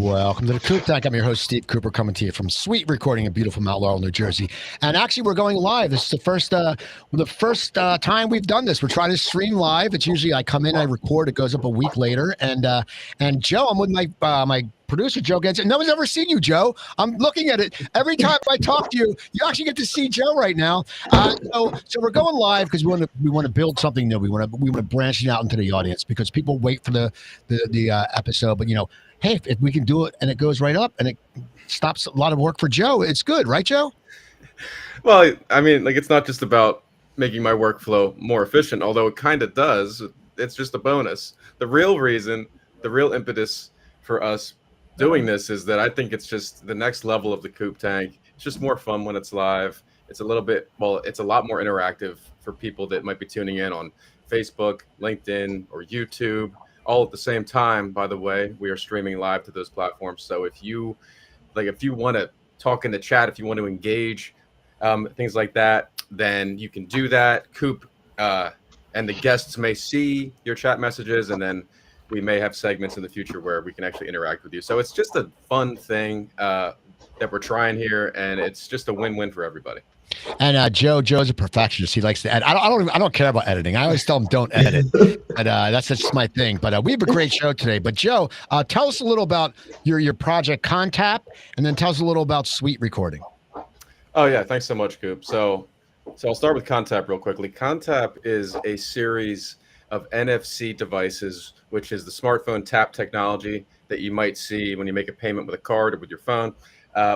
Welcome to the COOP TANK. I'm your host, Steve Cooper, coming to you from Sweet Recording in beautiful Mount Laurel, New Jersey. And actually, we're going live. This is the first time we've done this. We're trying to stream live. It's usually I come in, I record, it goes up a week later. And Joe, I'm with my producer, Joe Gets it. No one's ever seen you, Joe. I'm looking at it. Every time I talk to you, you actually get to see Joe right now. So we're going live because we want to build something new. We want to branch it out into the audience because people wait for the episode. But hey, if we can do it and it goes right up and it stops a lot of work for Joe, it's good, right, Joe? Well, I mean, it's not just about making my workflow more efficient, although it kind of does. It's just a bonus. The real reason, the real impetus for us doing this is that I think it's just the next level of the COOP Tank. It's just more fun when it's live. It's a lot more interactive for people that might be tuning in on Facebook, LinkedIn, or YouTube. All at the same time, by the way, we are streaming live to those platforms. So if you want to talk in the chat, if you want to engage, things like that, then you can do that. Coop and the guests may see your chat messages, and then we may have segments in the future where we can actually interact with you. So it's just a fun thing that we're trying here, and it's just a win-win for everybody. And Joe's a perfectionist. He likes to edit. I don't care about editing. I always tell him don't edit, but that's just my thing. But we have a great show today. But Joe, tell us a little about your project Contap, and then tell us a little about Sweet Recording. Oh yeah, thanks so much, Coop. So I'll start with Contap real quickly. Contap is a series of NFC devices, which is the smartphone tap technology that you might see when you make a payment with a card or with your phone.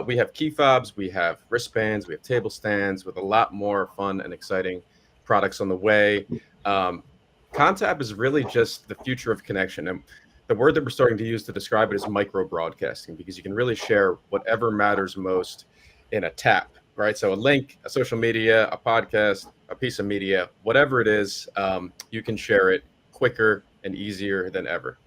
We have key fobs, we have wristbands, we have table stands with a lot more fun and exciting products on the way. Contap is really just the future of connection. And the word that we're starting to use to describe it is micro broadcasting, because you can really share whatever matters most in a tap, right? So a link, a social media, a podcast, a piece of media, whatever it is, you can share it quicker and easier than ever.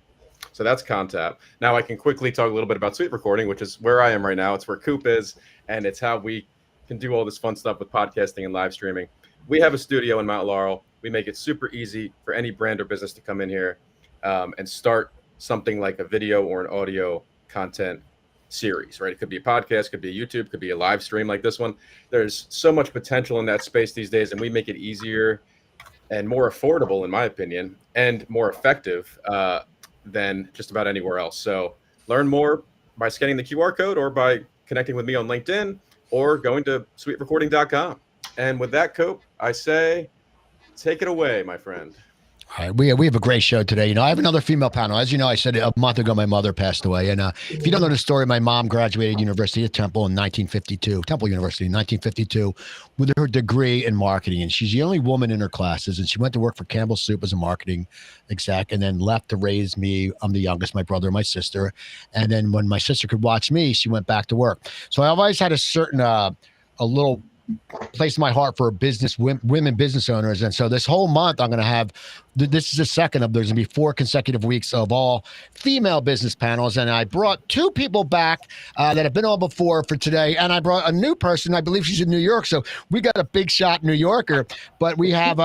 So that's Contap. Now I can quickly talk a little bit about Sweet Recording, which is where I am right now. It's where Coop is, and it's how we can do all this fun stuff with podcasting and live streaming. We have a studio in Mount Laurel. We make it super easy for any brand or business to come in here and start something like a video or an audio content series, right? It could be a podcast, could be a YouTube, could be a live stream like this one. There's so much potential in that space these days, and we make it easier and more affordable, in my opinion, and more effective than just about anywhere else. So learn more by scanning the QR code or by connecting with me on LinkedIn or going to sweetrecording.com. And with that, Coop, I say, take it away, my friend. All right, we have a great show today. I have another female panel. As you know, I said a month ago my mother passed away. And if you don't know the story, my mom graduated University of Temple in 1952, Temple University in 1952, with her degree in marketing. And she's the only woman in her classes. And she went to work for Campbell Soup as a marketing exec, and then left to raise me. I'm the youngest, my brother and my sister. And then when my sister could watch me, she went back to work. So I've always had a certain, a little place in my heart for women business owners. And so this whole month I'm going to have, this is the second of, there's going to be 4 consecutive weeks of all female business panels. And I brought 2 people back that have been on before for today. And I brought a new person. I believe she's in New York. So we got a big shot New Yorker, but we have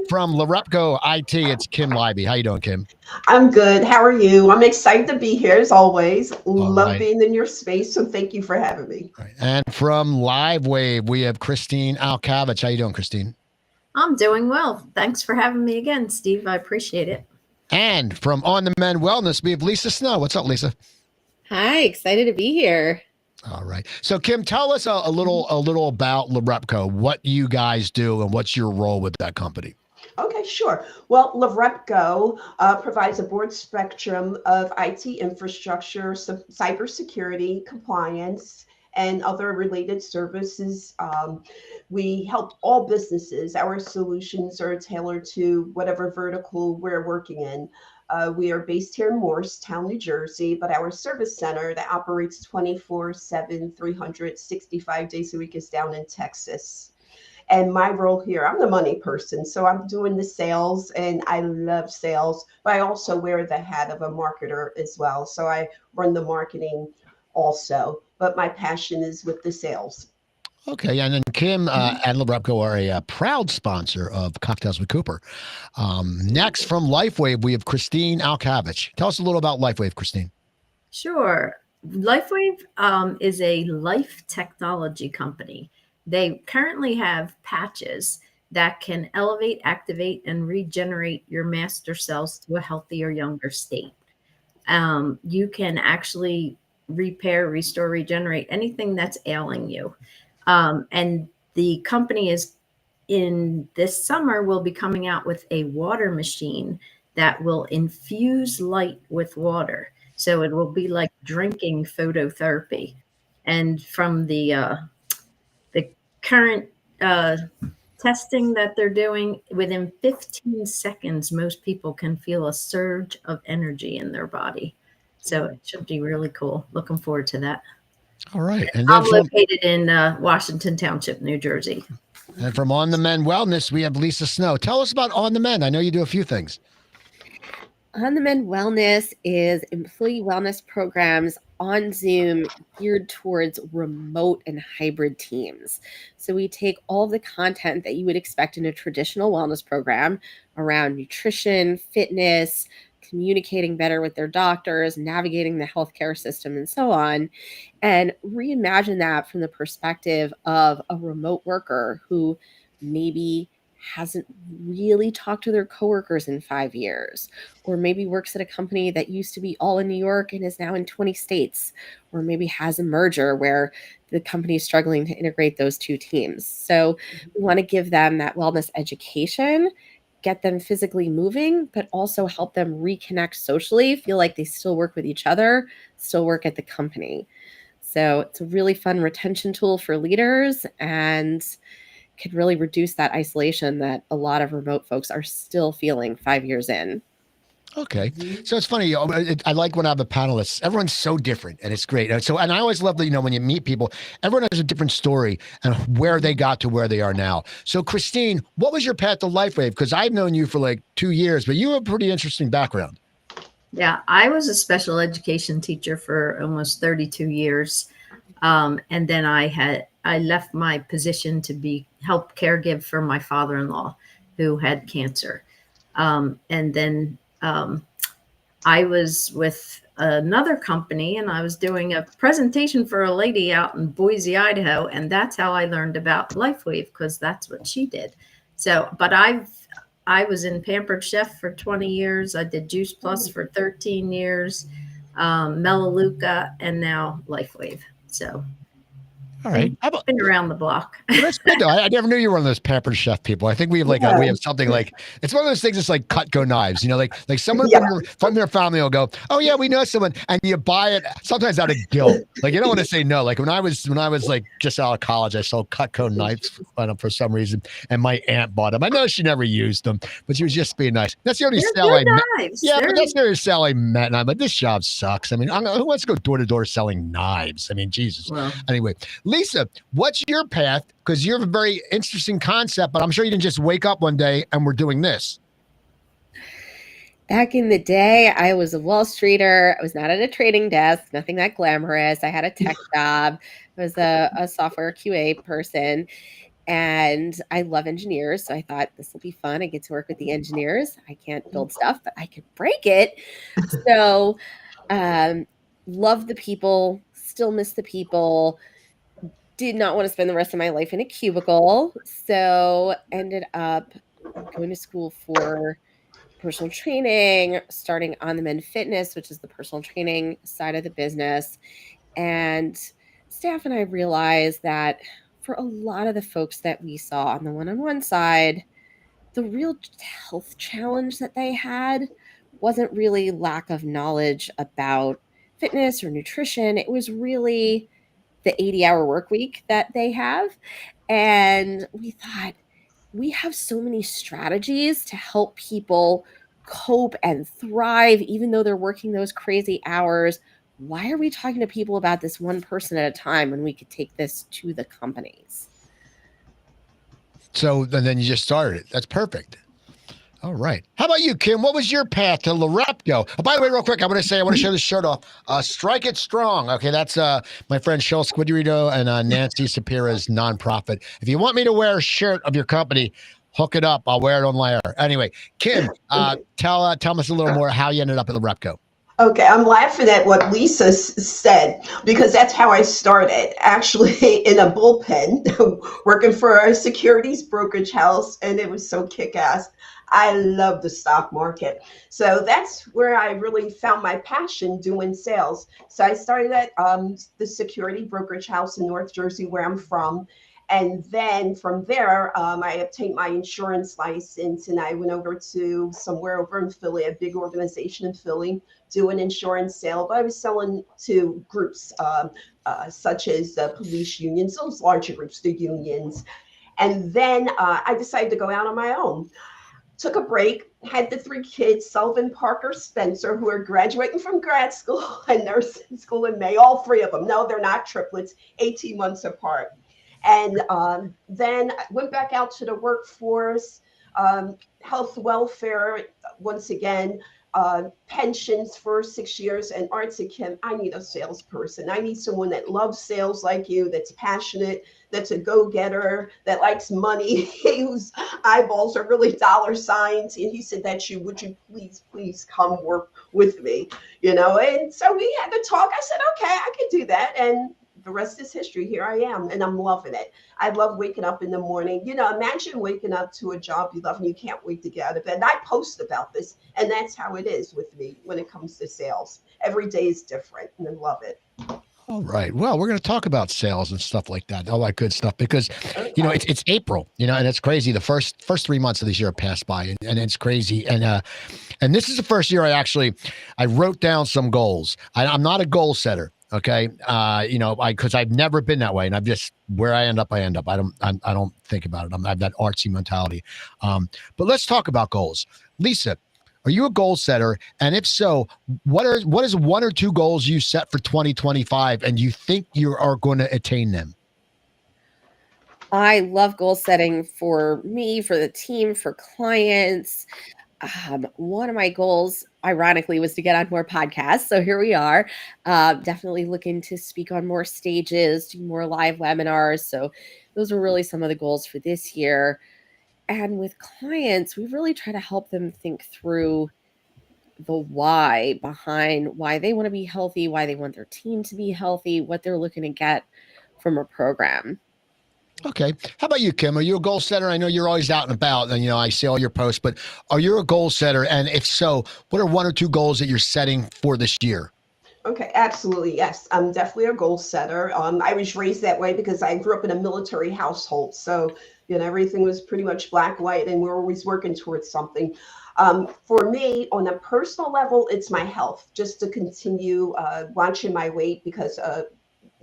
from Larepco IT, it's Kim Libby. How you doing, Kim? I'm good. How are you? I'm excited to be here as always. Love being in your space. So thank you for having me. Right. And from LiveWave, we have Christine Alkavich. How you doing, Christine? I'm doing well. Thanks for having me again, Steve. I appreciate it. And from On the Men Wellness, we have Lisa Snow. What's up, Lisa? Hi, excited to be here. All right. So, Kim, tell us a little about Larepco, what you guys do and what's your role with that company. Okay, sure. Well, Larepco provides a broad spectrum of IT infrastructure, cybersecurity, compliance, and other related services. We help all businesses. Our solutions are tailored to whatever vertical we're working in. We are based here in Morristown, New Jersey, but our service center that operates 24/7, 365 days a week is down in Texas. And my role here, I'm the money person. So I'm doing the sales, and I love sales, but I also wear the hat of a marketer as well. So I run the marketing also, but my passion is with the sales. Okay, and then Kim and Larepco are a proud sponsor of Cocktails with Cooper. Next, from LifeWave, we have Christine Alkavich. Tell us a little about LifeWave, Christine. Sure. LifeWave is a life technology company. They currently have patches that can elevate, activate, and regenerate your master cells to a healthier, younger state. You can actually repair, restore, regenerate anything that's ailing you. And the company is in this summer will be coming out with a water machine that will infuse light with water. So it will be like drinking phototherapy. And from the current uh, testing that they're doing, within 15 seconds, most people can feel a surge of energy in their body. So it should be really cool. Looking forward to that. All right. And then I'm located in Washington Township, New Jersey. from On the Men Wellness, we have Lisa Snow. Tell us about On the Men. I know you do a few things. On the Men Wellness is employee wellness programs on Zoom geared towards remote and hybrid teams. So we take all the content that you would expect in a traditional wellness program around nutrition, fitness, communicating better with their doctors, navigating the healthcare system, and so on, and reimagine that from the perspective of a remote worker who maybe hasn't really talked to their coworkers in 5 years, or maybe works at a company that used to be all in New York and is now in 20 states, or maybe has a merger where the company is struggling to integrate those two teams. So we want to give them that wellness education, get them physically moving, but also help them reconnect socially, feel like they still work with each other, still work at the company. So it's a really fun retention tool for leaders and could really reduce that isolation that a lot of remote folks are still feeling 5 years in. Okay. So it's funny. I like when I have the panelists. Everyone's so different and it's great. And I always love that, when you meet people, everyone has a different story and where they got to where they are now. So Christine, what was your path to LifeWave? Because I've known you for like 2 years, but you have a pretty interesting background. Yeah, I was a special education teacher for almost 32 years. And then I left my position to help caregive for my father-in-law who had cancer. And then I was with another company and I was doing a presentation for a lady out in Boise, Idaho. And that's how I learned about LifeWave, because that's what she did. So, but I was in Pampered Chef for 20 years. I did Juice Plus for 13 years, Melaleuca, and now LifeWave. So all right. Been around the block. Well, that's good though. I never knew you were one of those Pampered Chef people. I think we have we have something like, it's one of those things that's like Cutco knives, like someone from their family will go, oh yeah, we know someone, and you buy it sometimes out of guilt. Like you don't want to say no. Like when I was like just out of college, I sold Cutco knives for some reason, and my aunt bought them. I know she never used them, but she was just being nice. That's the only sale I met. Yeah, but that's the only sale I met, and I'm like, this job sucks. I mean, who wants to go door to door selling knives? I mean, Jesus. Well, anyway, Lisa, what's your path? Because you're a very interesting concept, but I'm sure you didn't just wake up one day and we're doing this. Back in the day, I was a Wall Streeter. I was not at a trading desk, nothing that glamorous. I had a tech job. I was a software QA person, and I love engineers. So I thought this will be fun. I get to work with the engineers. I can't build stuff, but I could break it. So love the people, still miss the people. Did not want to spend the rest of my life in a cubicle. So ended up going to school for personal training, starting On the Men Fitness, which is the personal training side of the business. And staff and I realized that for a lot of the folks that we saw on the one-on-one side, the real health challenge that they had wasn't really lack of knowledge about fitness or nutrition. It was really the 80-hour work week that they have. And we thought, we have so many strategies to help people cope and thrive, even though they're working those crazy hours. Why are we talking to people about this one person at a time when we could take this to the companies? So then you just started it. That's perfect. All right. How about you, Kim? What was your path to Larepco? Oh, by the way, real quick, I want to show this shirt off. Strike It Strong. Okay, that's my friend Shel Squidrito and Nancy Sapira's nonprofit. If you want me to wear a shirt of your company, hook it up. I'll wear it on air. Anyway, Kim, tell us a little more how you ended up at Larepco. Okay, I'm laughing at what Lisa said because that's how I started, actually in a bullpen, working for a securities brokerage house, and it was so kick-ass. I love the stock market. So that's where I really found my passion doing sales. So I started at the security brokerage house in North Jersey, where I'm from. And then from there, I obtained my insurance license and I went over to somewhere over in Philly, a big organization in Philly, do an insurance sale, but I was selling to groups such as the police unions, those larger groups, the unions. And then I decided to go out on my own. Took a break, had the three kids, Sullivan, Parker, Spencer, who are graduating from grad school and nursing school in May, all three of them. No, they're not triplets, 18 months apart. And then I went back out to the workforce, health, welfare, once again, pensions for 6 years. And Art said, Kim, I need a salesperson. I need someone that loves sales like you, that's passionate, that's a go-getter, that likes money, whose eyeballs are really dollar signs. And he said, that's you. Would you please come work with me? And so we had to talk. I said, okay, I can do that. And the rest is history. Here I am, and I'm loving it. I love waking up in the morning. Imagine waking up to a job you love and you can't wait to get out of bed. And I post about this, and that's how it is with me when it comes to sales. Every day is different, and I love it. All right. Well, we're going to talk about sales and stuff like that, all that good stuff, because it's April, and it's crazy. The first 3 months of this year have passed by, and it's crazy. And this is the first year I wrote down some goals. I'm not a goal setter. Okay. Because I've never been that way, and I'm just where I end up. I don't think about it. I have that artsy mentality. But let's talk about goals. Lisa, are you a goal setter? And if so, what is one or two goals you set for 2025 and you think you are going to attain them? I love goal setting for me, for the team, for clients. One of my goals, ironically, was to get on more podcasts. So here we are, definitely looking to speak on more stages, do more live webinars. So those are really some of the goals for this year. And with clients, we really try to help them think through the why behind why they want to be healthy, why they want their team to be healthy, what they're looking to get from a program. Okay. How about you, Kim? Are you a goal setter? I know you're always out and about, and I see all your posts, but are you a goal setter? And if so, what are one or two goals that you're setting for this year? Okay, absolutely. Yes, I'm definitely a goal setter. I was raised that way because I grew up in a military household. So, everything was pretty much black, white, and we're always working towards something. For me, on a personal level, it's my health, just to continue watching my weight because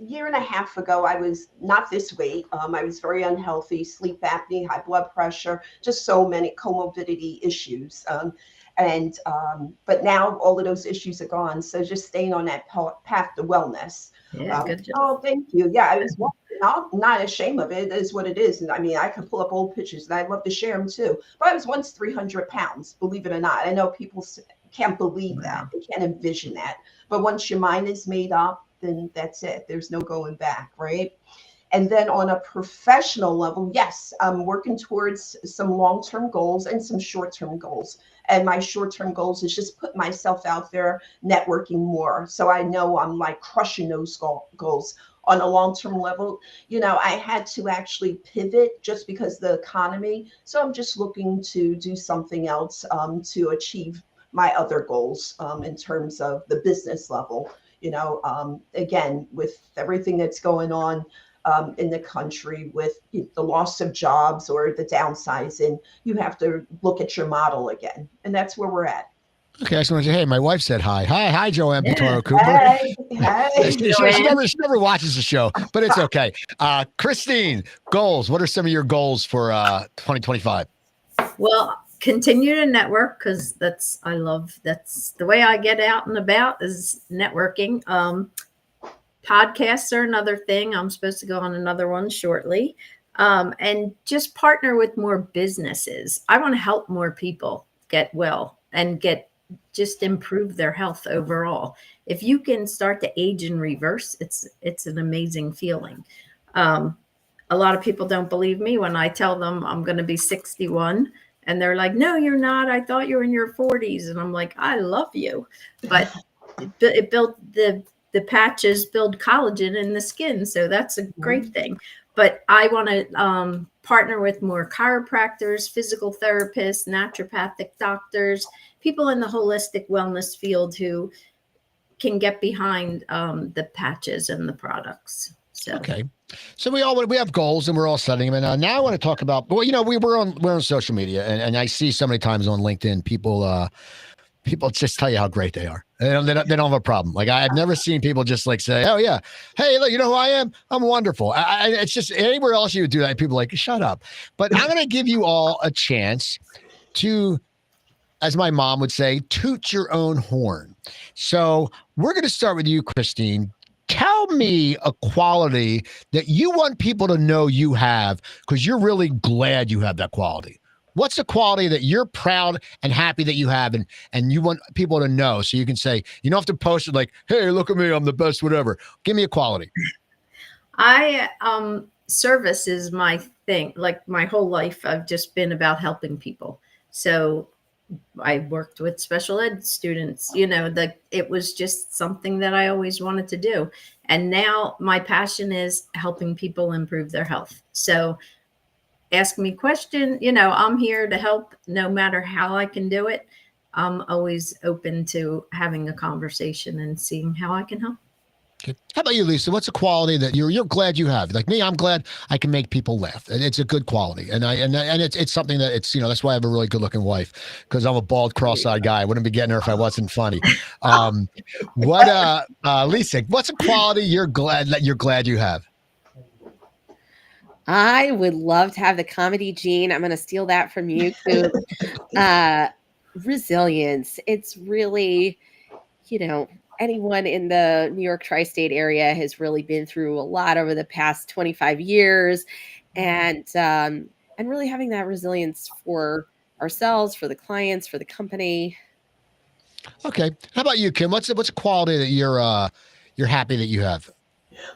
year and a half ago, I was not this weight. I was very unhealthy, sleep apnea, high blood pressure, just so many comorbidity issues. But now all of those issues are gone. So just staying on that path to wellness. Yeah, good job. Oh, thank you. Yeah, I was I'm not ashamed of it. It is what it is. And I mean, I can pull up old pictures and I'd love to share them too. But I was once 300 pounds, believe it or not. I know people can't believe that. They can't envision that. But once your mind is made up, then that's it. There's no going back, right? And then on a professional level, yes, I'm working towards some long-term goals and some short-term goals. And my short-term goals is just put myself out there, networking more. So I know I'm like crushing those goals. On a long-term level, I had to actually pivot just because of the economy. So I'm just looking to do something else to achieve my other goals in terms of the business level. Again, with everything that's going on in the country with the loss of jobs or the downsizing, you have to look at your model again. And that's where we're at. Okay, I just want to say, hey, my wife said hi. Hi, Joanne Pitoro Cooper. Hey. She never watches the show, but it's okay. Christine, goals. What are some of your goals for 2025? Well, continue to network because that's the way I get out and about is networking. Podcasts are another thing. I'm supposed to go on another one shortly. And just partner with more businesses. I want to help more people get well and just improve their health overall. If you can start to age in reverse, it's an amazing feeling. A lot of people don't believe me when I tell them I'm going to be 61. And they're like, no, you're not. I thought you were in your 40s. And I'm like, I love you. But it built the patches build collagen in the skin, so that's a great thing. But I want to partner with more chiropractors, physical therapists, naturopathic doctors, people in the holistic wellness field who can get behind the patches and the products. So. Okay. So we have goals and we're all setting them. And now I want to talk about, well, we're on social media and I see so many times on LinkedIn, people just tell you how great they are. They don't have a problem. Like I've never seen people just like say, oh yeah, hey, look, you know who I am? I'm wonderful. It's just anywhere else you would do that. People are like, shut up. But I'm going to give you all a chance to, as my mom would say, toot your own horn. So we're going to start with you, Christine. Tell me a quality that you want people to know you have because you're really glad you have that quality. What's a quality that you're proud and happy that you have and you want people to know so you can say, you don't have to post it like, hey, look at me, I'm the best, whatever. Give me a quality. Service is my thing. Like my whole life, I've just been about helping people. So I worked with special ed students, it was just something that I always wanted to do. And now my passion is helping people improve their health. So ask me question, I'm here to help no matter how I can do it. I'm always open to having a conversation and seeing how I can help. Okay. How about you, Lisa? What's a quality that you're glad you have? Like me, I'm glad I can make people laugh. And it's a good quality. And it's something that that's why I have a really good looking wife because I'm a bald cross-eyed guy. I wouldn't be getting her if I wasn't funny. Lisa, what's a quality you're glad you have? I would love to have the comedy gene. I'm going to steal that from you, Coop. Resilience. It's really, anyone in the New York tri-state area has really been through a lot over the past 25 years and really having that resilience for ourselves, for the clients, for the company. Okay. How about you, Kim? What's a quality that you're happy that you have?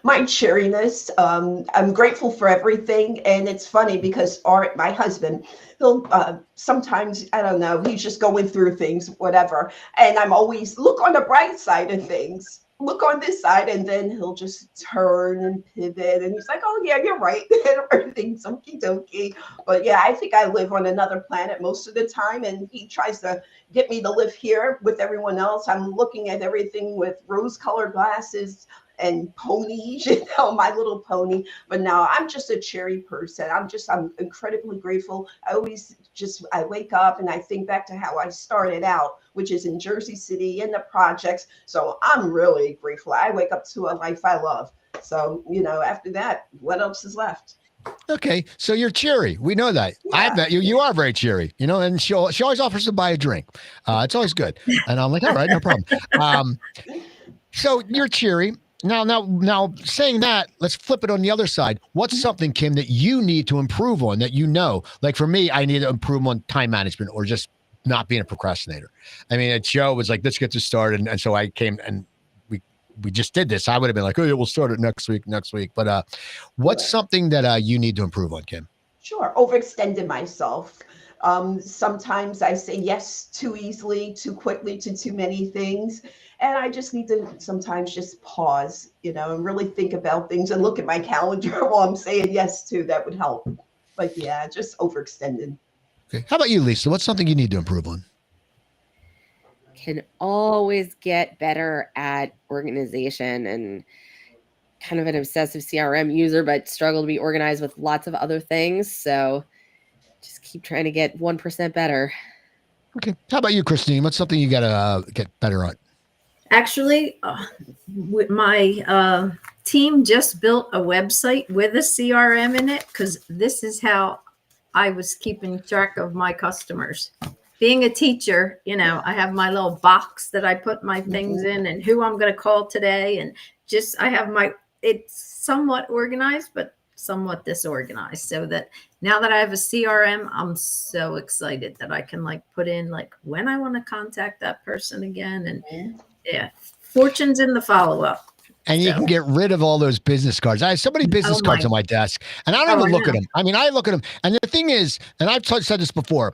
My cheeriness. I'm grateful for everything. And it's funny because Art, my husband, he'll sometimes, I don't know, he's just going through things, whatever. And I'm always, look on the bright side of things. Look on this side. And then he'll just turn and pivot. And he's like, oh, yeah, you're right. And everything's okie dokie. But yeah, I think I live on another planet most of the time. And he tries to get me to live here with everyone else. I'm looking at everything with rose-colored glasses and ponies, my little pony. But now I'm just a cherry person. I'm incredibly grateful. I wake up and I think back to how I started out, which is in Jersey City in the projects. So I'm really grateful. I wake up to a life I love. So, after that, what else is left? Okay, so you're cheery. We know that. Yeah. I bet you are very cheery, and she always offers to buy a drink. It's always good. And I'm like, all right, no problem. So you're cheery. Now, saying that, let's flip it on the other side. What's something, Kim, that you need to improve on that like for me, I need to improve on time management or just not being a procrastinator. I mean, Joe was like, let's get this started. And so I came and we just did this. I would have been like, oh, yeah, we'll start it next week. But what's something that you need to improve on, Kim? Sure. Overextended myself. Sometimes I say yes too easily, too quickly to too many things. And I just need to sometimes just pause, and really think about things and look at my calendar while I'm saying yes to. That would help. But yeah, just overextended. Okay. How about you, Lisa? What's something you need to improve on? Can always get better at organization and kind of an obsessive CRM user, but struggle to be organized with lots of other things. So just keep trying to get 1% better. Okay. How about you, Christine? What's something you got to get better at? Actually, my team just built a website with a CRM in it because this is how I was keeping track of my customers. Being a teacher, I have my little box that I put my things in and who I'm going to call today. And it's somewhat organized, but somewhat disorganized. So that now that I have a CRM, I'm so excited that I can put in when I want to contact that person again. And yeah, fortunes in the follow-up. And you can get rid of all those business cards. I have so many business cards on my desk, and I don't even look at them. I mean, I look at them. And the thing is, and I've said this before,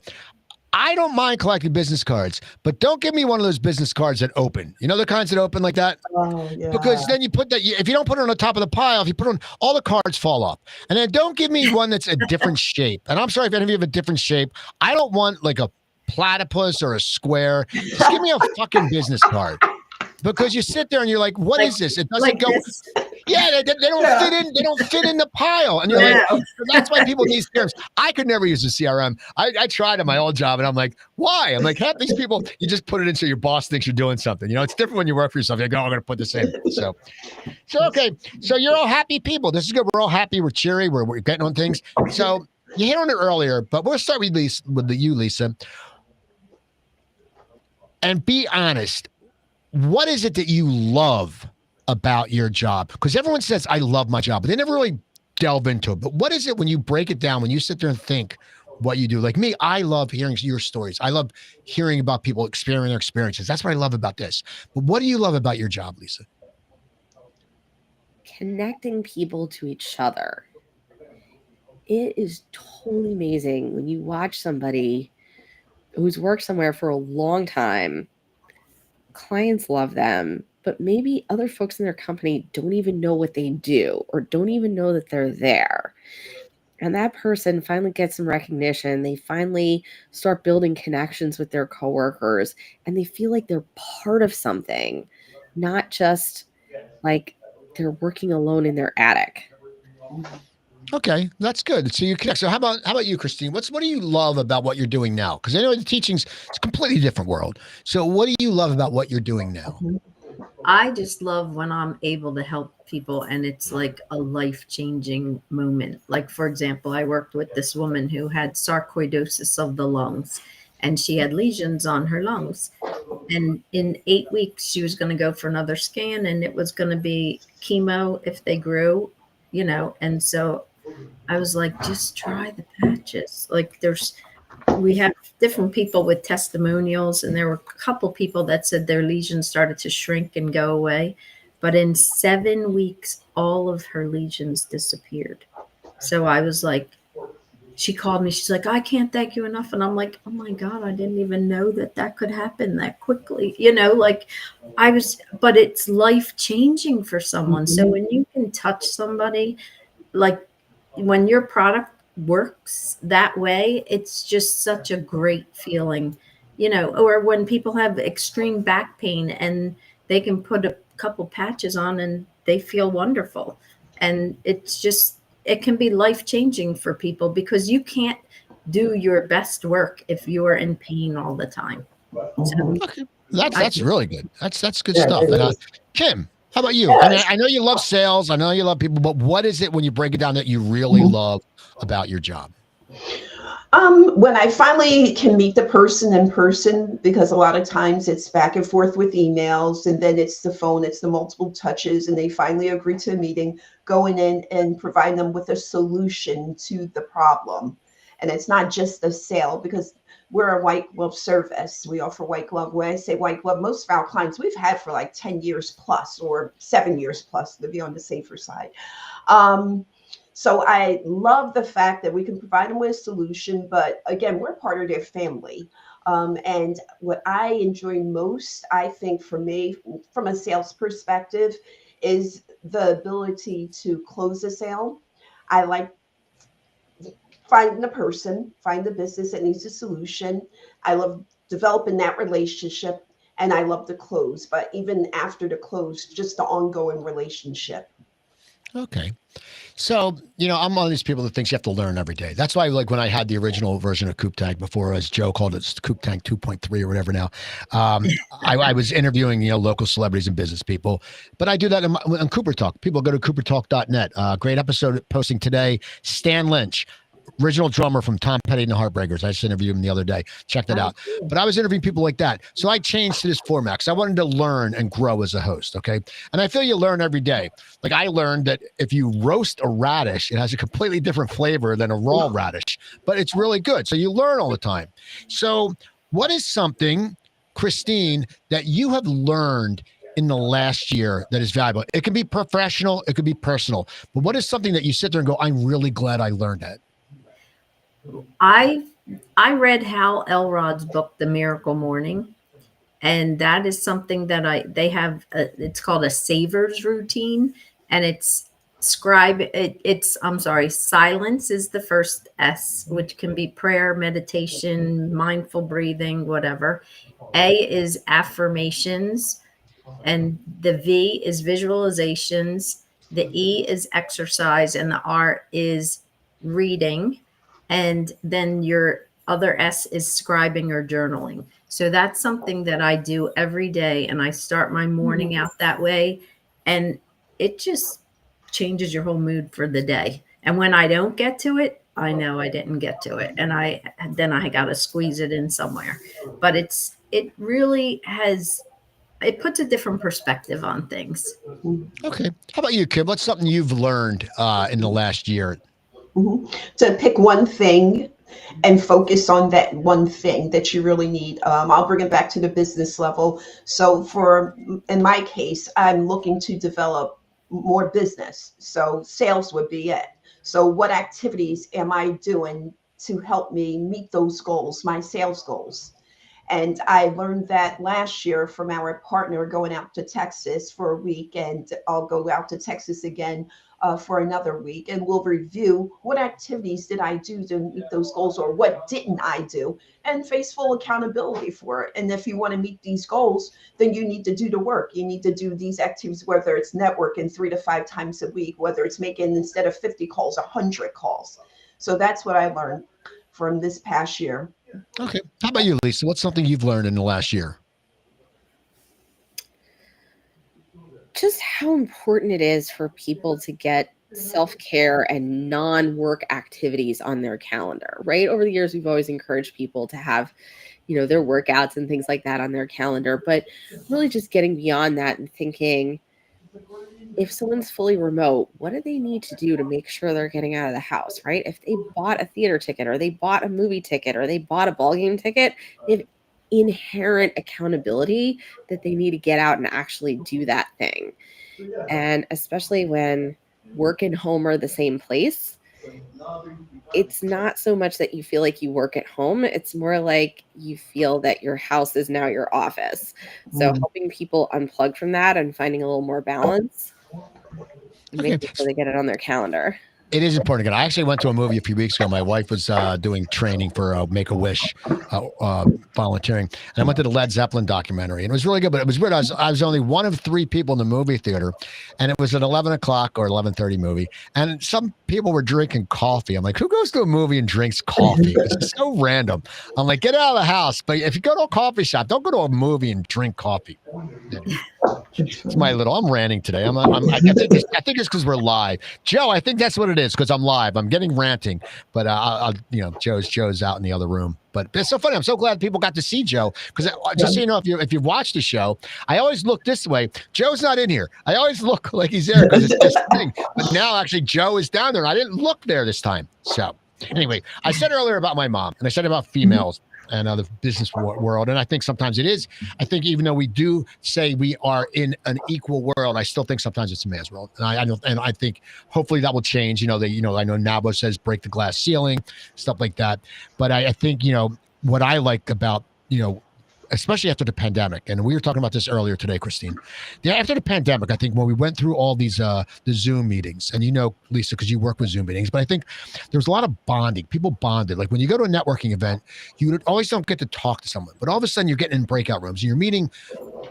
I don't mind collecting business cards, but don't give me one of those business cards that open. You know the kinds that open like that? Oh, yeah. Because then you put that, if you don't put it on the top of the pile, if you put it on, all the cards fall off. And then don't give me one that's a different shape. And I'm sorry if any of you have a different shape. I don't want like a platypus or a square. Just give me a fucking business card. Because you sit there and you're like, "What is this? It doesn't like go." this. Yeah, they don't fit in. They don't fit in the pile, and you're like, that's why people need CRMs. I could never use a CRM. I tried at my old job, and I'm like, why? I'm like, half these people, you just put it in so your boss thinks you're doing something. You know, it's different when you work for yourself. You go, I'm going to put this in. So okay. So you're all happy people. This is good. We're all happy. We're cheery. We're getting on things. So you hit on it earlier, but we'll start with you, Lisa, and be honest. What is it that you love about your job? Because everyone says, I love my job, but they never really delve into it. But what is it when you break it down, when you sit there and think what you do? Like me, I love hearing your stories. I love hearing about people experiencing their experiences. That's what I love about this. But what do you love about your job, Lisa? Connecting people to each other. It is totally amazing when you watch somebody who's worked somewhere for a long time. Clients love them, but maybe other folks in their company don't even know what they do or don't even know that they're there. And that person finally gets some recognition. They finally start building connections with their coworkers, and they feel like they're part of something, not just like they're working alone in their attic. Okay, that's good. So you connect. So how about you, Christine? What do you love about what you're doing now? Because I know the teaching's it's a completely different world. So what do you love about what you're doing now? I just love when I'm able to help people and it's like a life-changing moment. Like, for example, I worked with this woman who had sarcoidosis of the lungs and she had lesions on her lungs. And in 8 weeks, she was going to go for another scan and it was going to be chemo if they grew, and so I was like, just try the patches. Like we have different people with testimonials, and there were a couple people that said their lesions started to shrink and go away. But in 7 weeks, all of her lesions disappeared. So I was like, she called me. She's like, I can't thank you enough. And I'm like, oh my God, I didn't even know that could happen that quickly. But it's life changing for someone. So when you can touch somebody, like when your product works that way, it's just such a great feeling, or when people have extreme back pain and they can put a couple patches on and they feel wonderful. And it can be life changing for people because you can't do your best work if you are in pain all the time. So, Okay. That's really good. That's good Yeah, stuff. it And, is. Kim, how about you? I mean, I know you love sales. I know you love people, but what is it when you break it down that you really love about your job? When I finally can meet the person in person, because a lot of times it's back and forth with emails and then it's the phone, it's the multiple touches, and they finally agree to a meeting, going in and providing them with a solution to the problem. And it's not just the sale, because we're a white glove service. We offer white glove. When I say white glove, most of our clients we've had for like 10 years plus or 7 years plus to be on the safer side. So I love the fact that we can provide them with a solution, but again, we're part of their family. And what I enjoy most, I think for me, from a sales perspective, is the ability to close a sale. I like finding the person, find the business that needs a solution. I love developing that relationship and I love the close, but even after the close, just the ongoing relationship. Okay. So, I'm one of these people that thinks you have to learn every day. That's why, like, when I had the original version of COOP Tank before, as Joe called it, COOP Tank 2.3 or whatever now, I was interviewing, local celebrities and business people. But I do that on Cooper Talk. People go to coopertalk.net. Great episode posting today. Stan Lynch, original drummer from Tom Petty and the Heartbreakers. I just interviewed him the other day. Check that out. But I was interviewing people like that. So I changed to this format because I wanted to learn and grow as a host. Okay. And I feel you learn every day. Like I learned that if you roast a radish, it has a completely different flavor than a raw radish, but it's really good. So you learn all the time. So what is something, Christine, that you have learned in the last year that is valuable? It can be professional. It could be personal. But what is something that you sit there and go, I'm really glad I learned that? I've I read Hal Elrod's book, The Miracle Morning, and that is something that they have. It's called a Savers routine, and I'm sorry, silence is the first S, which can be prayer, meditation, mindful breathing, whatever. A is affirmations, and the V is visualizations, the E is exercise, and the R is reading, and then your other S is scribing or journaling. So that's something that I do every day, and I start my morning out that way, and it just changes your whole mood for the day. And when I don't get to it, I know I didn't get to it, and I got to squeeze it in somewhere. But it really has, it puts a different perspective on things. Okay. How about you, Kim? What's something you've learned in the last year? To pick one thing and focus on that one thing that you really need. I'll bring it back to the business level. So in my case, I'm looking to develop more business. So sales would be it. So what activities am I doing to help me meet those goals, my sales goals? And I learned that last year from our partner going out to Texas for a week, and I'll go out to Texas again for another week, and we'll review what activities did I do to meet those goals, or what didn't I do, and face full accountability for it. And if you want to meet these goals, then you need to do the work. You need to do these activities, whether it's networking 3 to 5 times a week, whether it's making, instead of 50 calls, 100 calls. So that's what I learned from this past year. Okay. How about you, Lisa? What's something you've learned in the last year? Just how important it is for people to get self-care and non-work activities on their calendar, right? Over the years, we've always encouraged people to have, their workouts and things like that on their calendar, but really just getting beyond that and thinking, if someone's fully remote, what do they need to do to make sure they're getting out of the house, right? If they bought a theater ticket, or they bought a movie ticket, or they bought a ball game ticket, they have inherent accountability that they need to get out and actually do that thing. And especially when work and home are the same place, it's not so much that you feel like you work at home. It's more like you feel that your house is now your office. So helping people unplug from that and finding a little more balance and making sure they get it on their calendar. It is important. Again, I actually went to a movie a few weeks ago. My wife was doing training for Make-A-Wish, volunteering, and I went to the Led Zeppelin documentary, and it was really good. But it was weird. I was only one of 3 people in the movie theater, and it was an 11 o'clock or 11:30 movie, and some people were drinking coffee. I'm like, who goes to a movie and drinks coffee? It's so random. I'm like, get out of the house. But if you go to a coffee shop, don't go to a movie and drink coffee. Anyway, it's my little. I'm ranting today. I think it's because we're live, Joe. I think that's what it is, because I'm live. I'm getting ranting, but Joe's out in the other room. But it's so funny. I'm so glad people got to see Joe, because just so you know, if you've watched the show, I always look this way. Joe's not in here. I always look like he's there because it's this thing. But now actually Joe is down there, and I didn't look there this time. So anyway, I said earlier about my mom, and I said about females and the business world. And I think sometimes it is. I think even though we do say we are in an equal world, I still think sometimes it's a man's world. And I think hopefully that will change. I know NABO says break the glass ceiling, stuff like that. But I think, what I like about, especially after the pandemic, and we were talking about this earlier today, Christine. After the pandemic, I think when we went through all these the Zoom meetings, and Lisa, because you work with Zoom meetings, but I think there was a lot of bonding. People bonded. Like when you go to a networking event, you always don't get to talk to someone, but all of a sudden you're getting in breakout rooms and you're meeting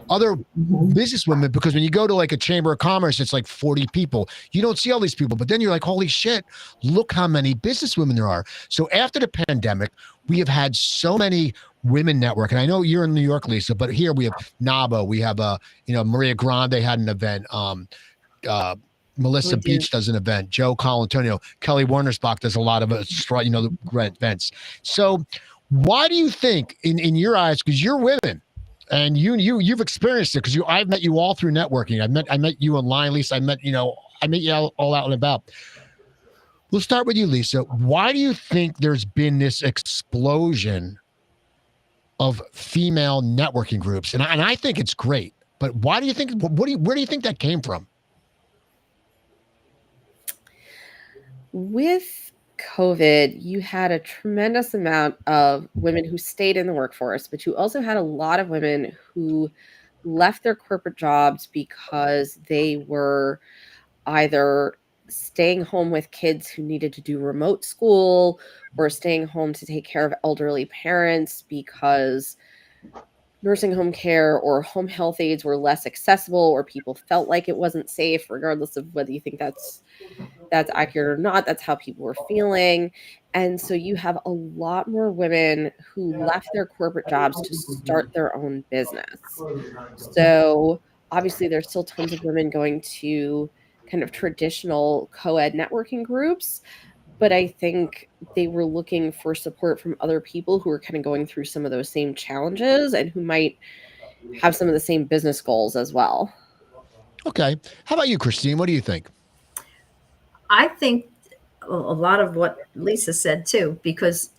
other businesswomen, because when you go to like a chamber of commerce, it's like 40 people. You don't see all these people, but then you're like, holy shit, look how many businesswomen there are. So after the pandemic, we have had so many women network. And I know you're in New York, Lisa, but here we have NABO. We have, Maria Grande had an event. Melissa Beach does an event. Joe Colantonio, Kelly Warnersbach does a lot of events. So why do you think in your eyes, because you're women, and you've experienced it, because I've met you all through networking. I met you online, Lisa. I met you all out and about. We'll start with you, Lisa. Why do you think there's been this explosion of female networking groups? And I think it's great, but why do you think? Where do you think that came from? With COVID, you had a tremendous amount of women who stayed in the workforce, but you also had a lot of women who left their corporate jobs because they were either staying home with kids who needed to do remote school or staying home to take care of elderly parents because nursing home care or home health aides were less accessible or people felt like it wasn't safe, regardless of whether you think that's accurate or not. That's how people were feeling. And so you have a lot more women who left their corporate jobs to start their own business. So obviously there's still tons of women going to kind of traditional co-ed networking groups, but I think they were looking for support from other people who are kind of going through some of those same challenges and who might have some of the same business goals as well. Okay. How about you, Christine? What do you think? I think a lot of what Lisa said too, because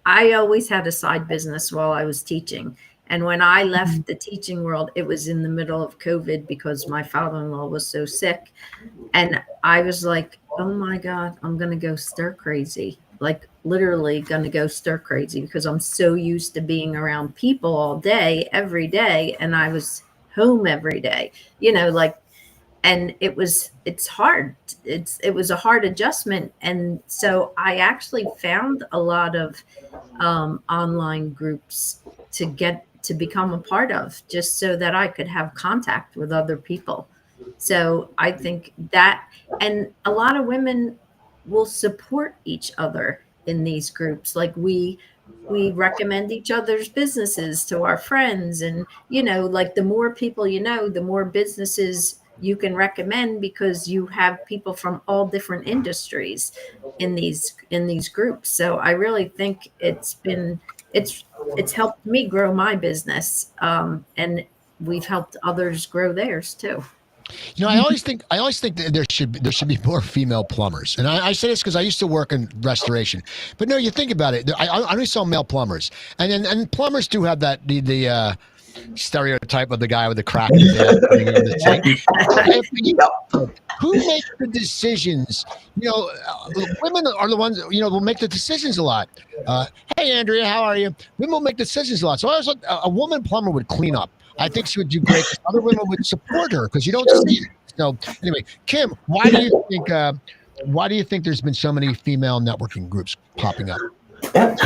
I always had a side business while I was teaching. And when I left the teaching world, it was in the middle of COVID because my father-in-law was so sick. And I was like, oh my God, I'm going to go stir crazy. Like literally going to go stir crazy because I'm so used to being around people all day, every day. And I was home every day, like, and it's hard. It was a hard adjustment. And so I actually found a lot of online groups to become a part of, just so that I could have contact with other people. So I think that, and a lot of women will support each other in these groups. Like we recommend each other's businesses to our friends. And, like the more people, the more businesses you can recommend because you have people from all different industries in these groups. So I really think it's helped me grow my business. And we've helped others grow theirs too. I always think that there should be more female plumbers, and I say this because I used to work in restoration. But no, you think about it. I only saw male plumbers, and plumbers do have the stereotype of the guy with the crack in his head putting it in the sink. Who makes the decisions? Women are the ones will make the decisions a lot. Hey, Andrea, how are you? Women will make decisions a lot. So I was like, a woman plumber would clean up. I think she would do great. Other women would support her because you don't see it. So anyway, Kim, why do you think there's been so many female networking groups popping up?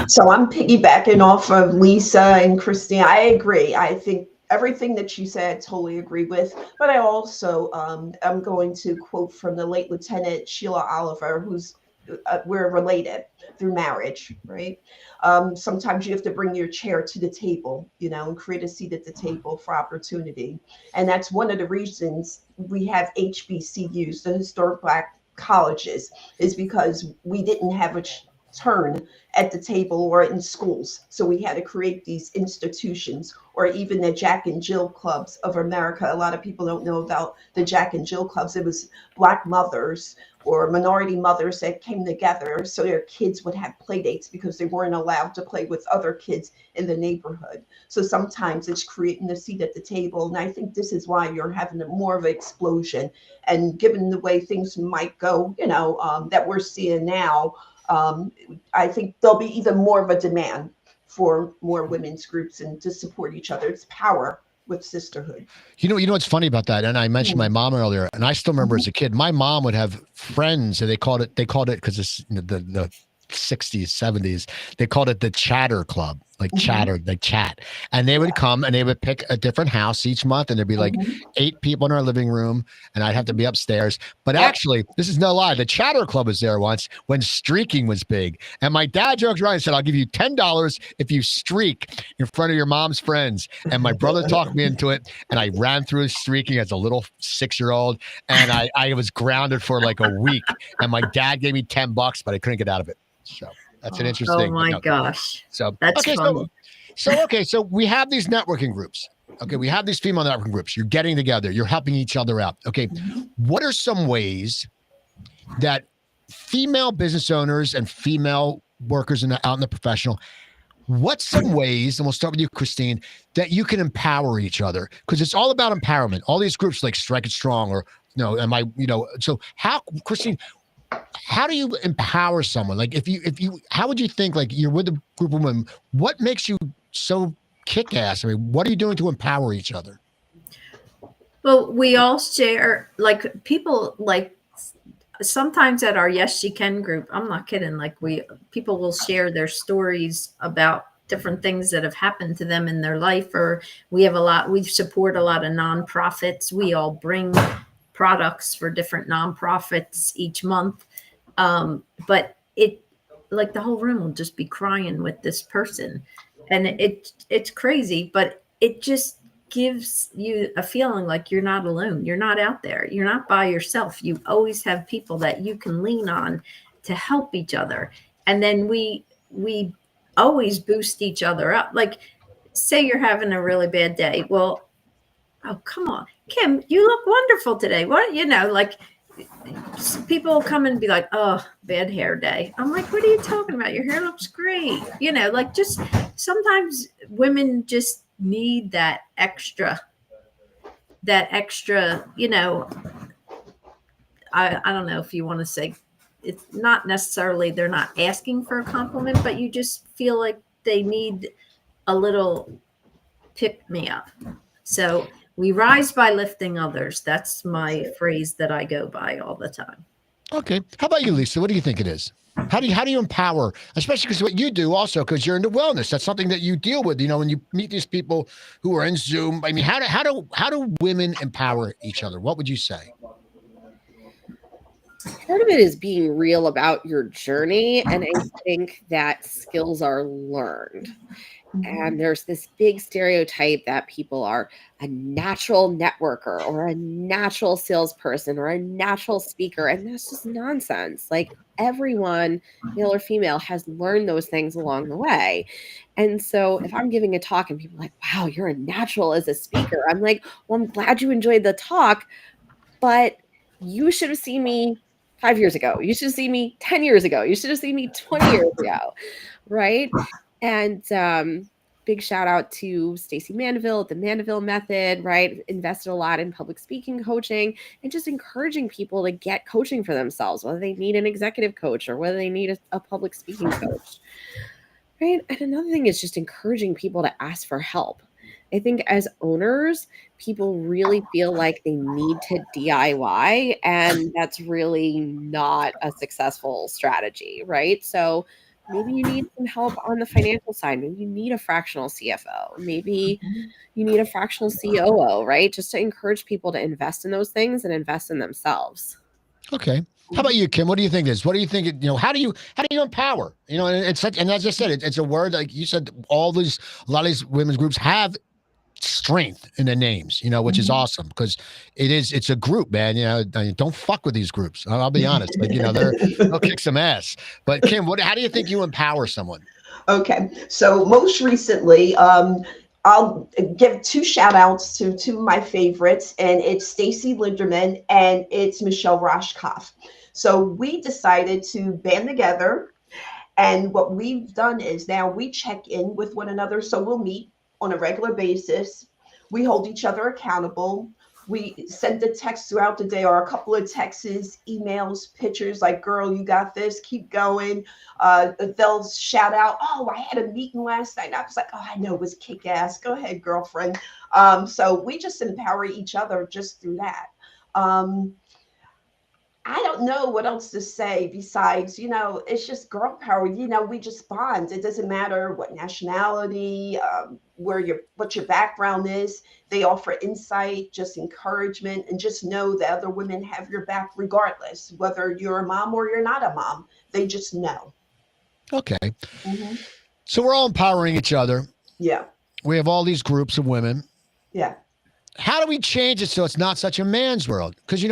So I'm piggybacking off of Lisa and Christine. I agree. I think everything that you said, I totally agree with. But I also am going to quote from the late Lieutenant Sheila Oliver, who's we're related through marriage, right? Sometimes you have to bring your chair to the table, and create a seat at the table for opportunity. And that's one of the reasons we have HBCUs, the historic Black colleges, is because we didn't have a turn at the table or in schools. So we had to create these institutions, or even the Jack and Jill clubs of America. A lot of people don't know about the Jack and Jill clubs. It was Black mothers or minority mothers that came together so their kids would have play dates because they weren't allowed to play with other kids in the neighborhood. So sometimes it's creating a seat at the table. And I think this is why you're having more of an explosion. And given the way things might go, that we're seeing now, I think there'll be even more of a demand for more women's groups and to support each other. It's power with sisterhood. You know what's funny about that? And I mentioned my mom earlier, and I still remember as a kid, my mom would have friends, and they called it because it's the 60s, 70s, they called it the chatter club, like chatter, like chat. And they would come and they would pick a different house each month, and there'd be like 8 people in our living room, and I'd have to be upstairs. But actually, this is no lie, the chatter club was there once when streaking was big. And my dad joked around and said, I'll give you $10 if you streak in front of your mom's friends. And my brother talked me into it, and I ran through streaking as a little 6-year-old, and I was grounded for like a week. And my dad gave me $10, but I couldn't get out of it. So that's an interesting. Oh my gosh. So that's okay, funny. So we have these networking groups. Okay, we have these female networking groups. You're getting together. You're helping each other out. Okay, what are some ways that female business owners and female workers out in the professional? What's some ways, and we'll start with you, Christine, that you can empower each other? Because it's all about empowerment. All these groups like Strike It Strong, or so how, Christine? how do you empower someone? Like if you, how would you think, like you're with a group of women, what makes you so kick-ass? I mean, what are you doing to empower each other? Well, we all share, like people, like sometimes at our Yes She Can group, I'm not kidding, like people will share their stories about different things that have happened to them in their life, or we support a lot of nonprofits. We all bring products for different nonprofits each month. But it, like the whole room will just be crying with this person, and it's crazy, but it just gives you a feeling like you're not alone. You're not out there. You're not by yourself. You always have people that you can lean on to help each other. And then we always boost each other up. Like say you're having a really bad day. Well, oh, come on, Kim, you look wonderful today. What, like people come and be like, oh, bad hair day. I'm like, what are you talking about? Your hair looks great. Like just sometimes women just need that extra, I don't know if you want to say it's not necessarily they're not asking for a compliment, but you just feel like they need a little pick me up. So we rise by lifting others. That's my phrase that I go by all the time. Okay. How about you, Lisa? What do you think it is? How do you empower, especially because what you do also, because you're into wellness, that's something that you deal with, when you meet these people who are in Zoom. I mean, how do women empower each other? What would you say? Part of it is being real about your journey. And I think that skills are learned. And there's this big stereotype that people are a natural networker or a natural salesperson or a natural speaker. And that's just nonsense. Like everyone, male or female, has learned those things along the way. And so if I'm giving a talk and people are like, wow, you're a natural as a speaker, I'm like, well, I'm glad you enjoyed the talk, but you should have seen me 5 years ago. You should have seen me 10 years ago. You should have seen me 20 years ago. Right. And big shout out to Stacey Mandeville, the Mandeville Method, right? Invested a lot in public speaking coaching and just encouraging people to get coaching for themselves, whether they need an executive coach or whether they need a public speaking coach, right? And another thing is just encouraging people to ask for help. I think as owners, people really feel like they need to DIY, and that's really not a successful strategy, right? So maybe you need some help on the financial side. Maybe you need a fractional CFO. Maybe you need a fractional COO, right? Just to encourage people to invest in those things and invest in themselves. Okay. How about you, Kim? What do you think is? What do you think? How do you empower? And it's such, and as I said, it's a word like you said. A lot of these women's groups have strength in their names, which is awesome because it's a group, man. Don't fuck with these groups. I'll be honest. Like, they'll kick some ass. But Kim, how do you think you empower someone? Okay. So most recently, I'll give two shout outs to two of my favorites, and it's Stacy Linderman and it's Michelle Roshkoff. So we decided to band together. And what we've done is now we check in with one another. So we'll meet on a regular basis. We hold each other accountable. We send a text throughout the day or a couple of texts, emails, pictures like, girl, you got this, keep going. They'll shout out, oh, I had a meeting last night. And I was like, oh, I know, it was kick ass. Go ahead, girlfriend. So we just empower each other just through that. I don't know what else to say besides, it's just girl power. We just bond. It doesn't matter what nationality, what your background is. They offer insight, just encouragement, and just know that other women have your back regardless, whether you're a mom or you're not a mom. They just know. Okay. Mm-hmm. So we're all empowering each other. Yeah. We have all these groups of women. Yeah. How do we change it so it's not such a man's world? Because,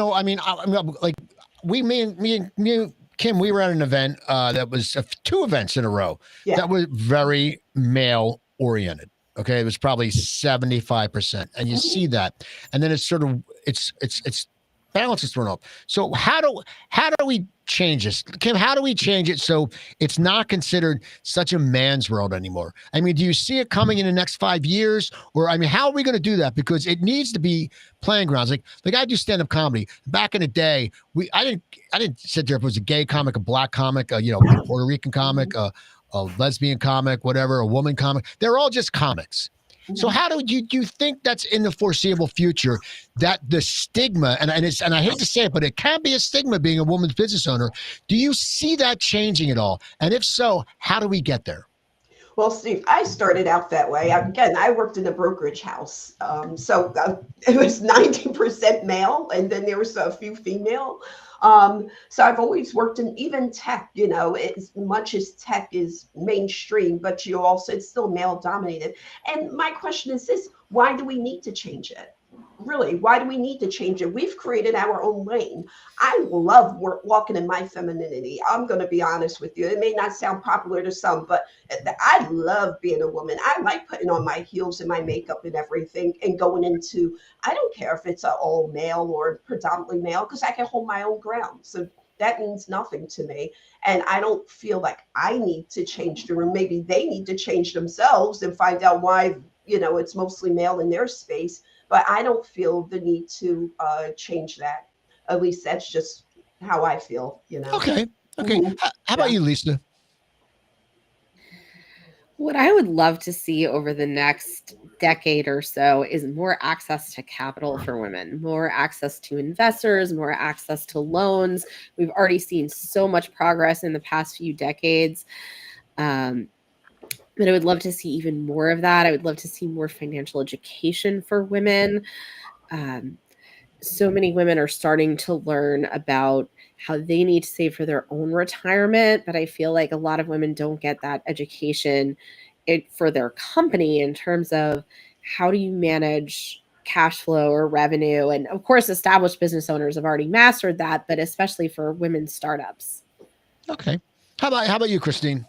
like me and Kim, we were at an event that was 2 events in a row that were very male oriented. Okay, it was probably 75%, and you see that, and then it's sort of it's balance is thrown off. So how do we change this, Kim? How do we change it so it's not considered such a man's world anymore? I mean, do you see it coming in the next 5 years, or I mean, how are we going to do that? Because it needs to be playing grounds. Like I do stand up comedy. Back in the day, I didn't sit there if it was a gay comic, a black comic, a Puerto Rican comic, a lesbian comic, whatever, a woman comic. They're all just comics. So how do you think that's in the foreseeable future that the stigma and I hate to say it, but it can be a stigma being a woman's business owner. Do you see that changing at all? And if so, how do we get there? Well, Steve, I started out that way. Again, I worked in a brokerage house. It was 90% male, and then there was a few female. So I've always worked in even tech, as much as tech is mainstream, but it's still male dominated. And my question is this: why do we need to change it? Really, why do we need to change it? We've created our own lane. I love walking in my femininity. I'm going to be honest with you. It may not sound popular to some, but I love being a woman. I like putting on my heels and my makeup and everything and going into, I don't care if it's all male or predominantly male, because I can hold my own ground. So that means nothing to me. And I don't feel like I need to change the room. Maybe they need to change themselves and find out why, it's mostly male in their space. But I don't feel the need to change that. At least that's just how I feel, Okay. Mhm. How about you, Lisa? What I would love to see over the next decade or so is more access to capital for women, more access to investors, more access to loans. We've already seen so much progress in the past few decades. But I would love to see even more of that. I would love to see more financial education for women. So many women are starting to learn about how they need to save for their own retirement, but I feel like a lot of women don't get that education for their company in terms of how do you manage cash flow or revenue. And of course, established business owners have already mastered that, but especially for women startups. Okay. How about you, Christine?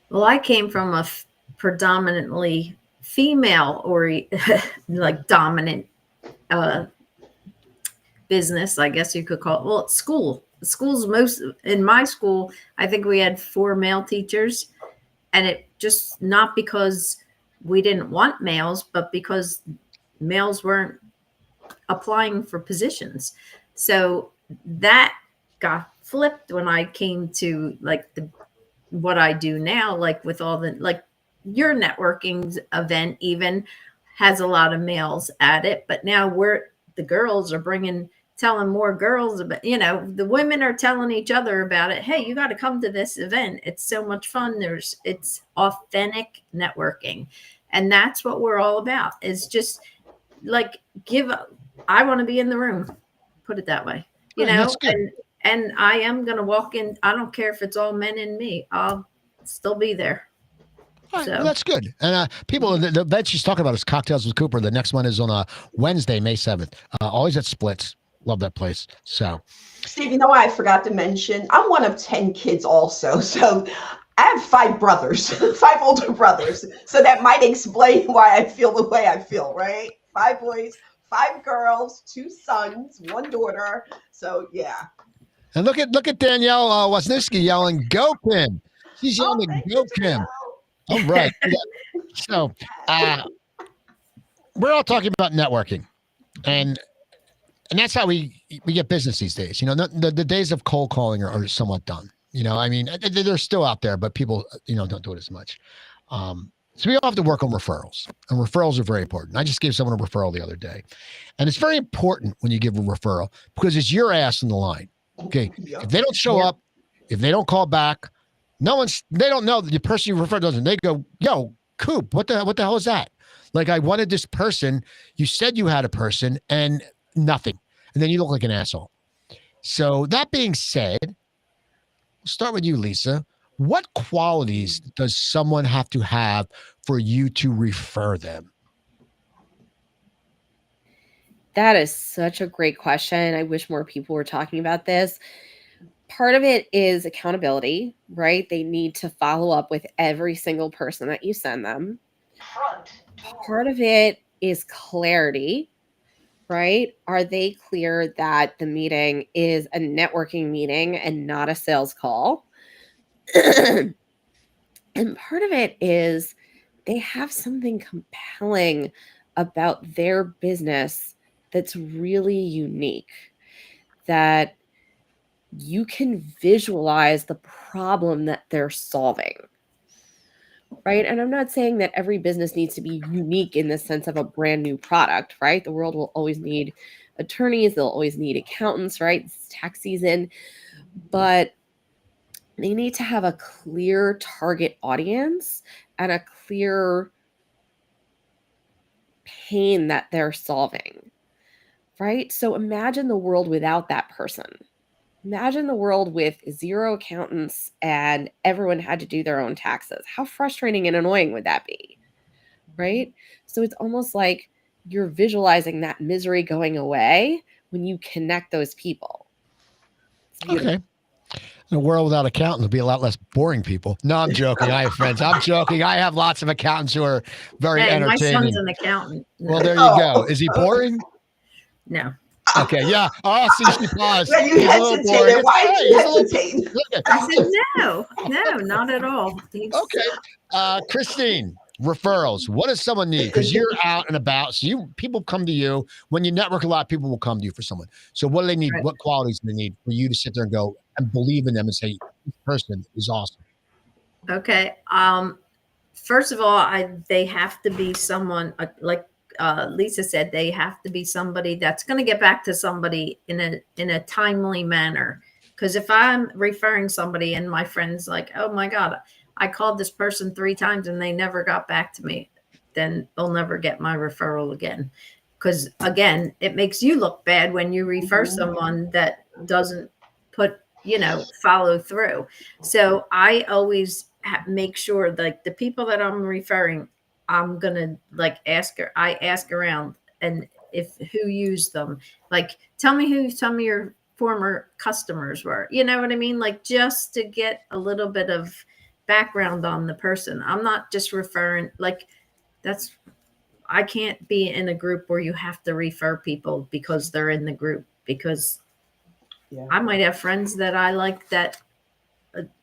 Well, I came from a predominantly female or like dominant business, I guess you could call it. Well, it's schools in my school, I think we had 4 male teachers, and it just not because we didn't want males, but because males weren't applying for positions. So that got flipped when I came to like what I do now, like with all the, like your networking event even has a lot of males at it, but now the girls are telling more girls about, the women are telling each other about it. Hey, you got to come to this event. It's so much fun. It's authentic networking. And that's what we're all about, is just like I want to be in the room, put it that way, That's good. and I am going to walk in. I don't care if it's all men and me. I'll still be there. All right, So well, that's good. And people, the event she's talking about is Cocktails with Cooper. The next one is on Wednesday, May 7th. Always at Splits. Love that place. So, Steve, I forgot to mention, I'm one of 10 kids also. So I have 5 brothers, 5 older brothers. So that might explain why I feel the way I feel, right? 5 boys, 5 girls, 2 sons, 1 daughter. So yeah. and look at Danielle Wasniewski yelling, "Go Kim!" She's yelling, thank "Go you, Kim!" Danielle. All right. So, we're all talking about networking, and that's how we get business these days. The days of cold calling are somewhat done. I mean, they're still out there, but people, don't do it as much. So we all have to work on referrals, and referrals are very important. I just gave someone a referral the other day, and it's very important when you give a referral because it's your ass in the line. Okay, if they don't show up, if they don't call back, they don't know that the person you referred doesn't. They go, "Yo, Coop, what the hell is that?" Like, I wanted this person. You said you had a person, and nothing, and then you look like an asshole. So that being said, we'll start with you, Lisa. What qualities does someone have to have for you to refer them? That is such a great question. I wish more people were talking about this. Part of it is accountability, right? They need to follow up with every single person that you send them. Part of it is clarity, right? Are they clear that the meeting is a networking meeting and not a sales call? And part of it is they have something compelling about their business that's really unique, that you can visualize the problem that they're solving, right? And I'm not saying that every business needs to be unique in the sense of a brand new product, right? The world will always need attorneys, they'll always need accountants, right? It's tax season, but they need to have a clear target audience and a clear pain that they're solving, right? So imagine the world without that person. Imagine the world with 0 accountants and everyone had to do their own taxes. How frustrating and annoying would that be? Right? So it's almost like you're visualizing that misery going away when you connect those people. It's beautiful. Okay. In a world without accountants, there'll be a lot less boring people. No, I'm joking. I have friends. I'm joking. I have lots of accountants who are very Hey, my entertaining. son's an accountant. No. Well, there you go. Is he boring? No. Okay, yeah. Oh, see, she paused. When you He's a little boring. hesitated, why did you He's a little- hesitate? Okay. I said no, not at all. Okay. Christine, referrals. What does someone need? Because you're out and about. So people come to you. When you network a lot, people will come to you for someone. So what do they need? Right. What qualities do they need for you to sit there and go and believe in them and say, this person is awesome? Okay. First of all, they have to be someone like Lisa said. They have to be somebody that's going to get back to somebody in a timely manner. Because if I'm referring somebody and my friend's like, oh my God, I called this person 3 times and they never got back to me, then they'll never get my referral again. Because again, it makes you look bad when you refer someone that doesn't follow through. So I always make sure like the people that I'm referring, I'm gonna I ask around, and if who used them, like tell me who some of your former customers were, you know what I mean? Like just to get a little bit of background on the person. I'm not just referring I can't be in a group where you have to refer people because they're in the group, because I might have friends that I like that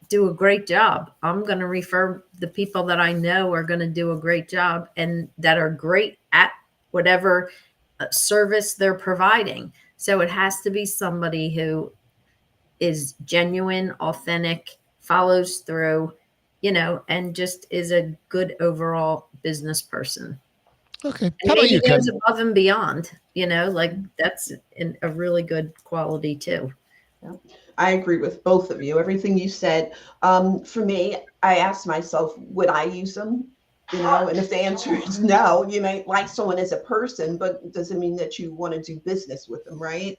do a great job. I'm going to refer the people that I know are going to do a great job and that are great at whatever service they're providing. So it has to be somebody who is genuine, authentic, follows through, and just is a good overall business person. Okay. And How about maybe you, Kim? goes above and beyond, like that's a really good quality too. I agree with both of you. Everything you said. For me, I asked myself, would I use them? And if the answer is no, you may like someone as a person, but it doesn't mean that you want to do business with them, right?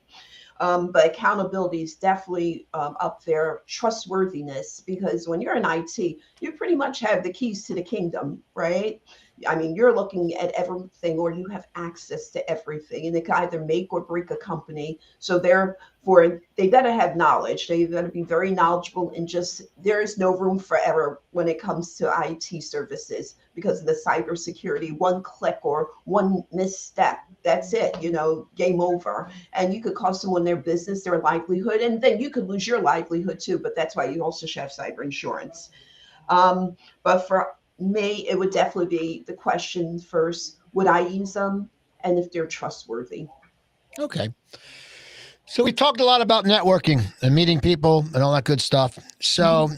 But accountability is definitely up there. Trustworthiness, because when you're in IT, you pretty much have the keys to the kingdom, right? I mean, you're looking at everything, or you have access to everything, and it can either make or break a company. So therefore, they better have knowledge. They better be very knowledgeable, and just there is no room for error when it comes to IT services because of the cybersecurity. One click or one misstep, that's it. Game over, and you could cost someone their business, their livelihood, and then you could lose your livelihood too. But that's why you also should have cyber insurance. But for me, it would definitely be the question first, would I use them, and if they're trustworthy. Okay. So we talked a lot about networking and meeting people and all that good stuff. So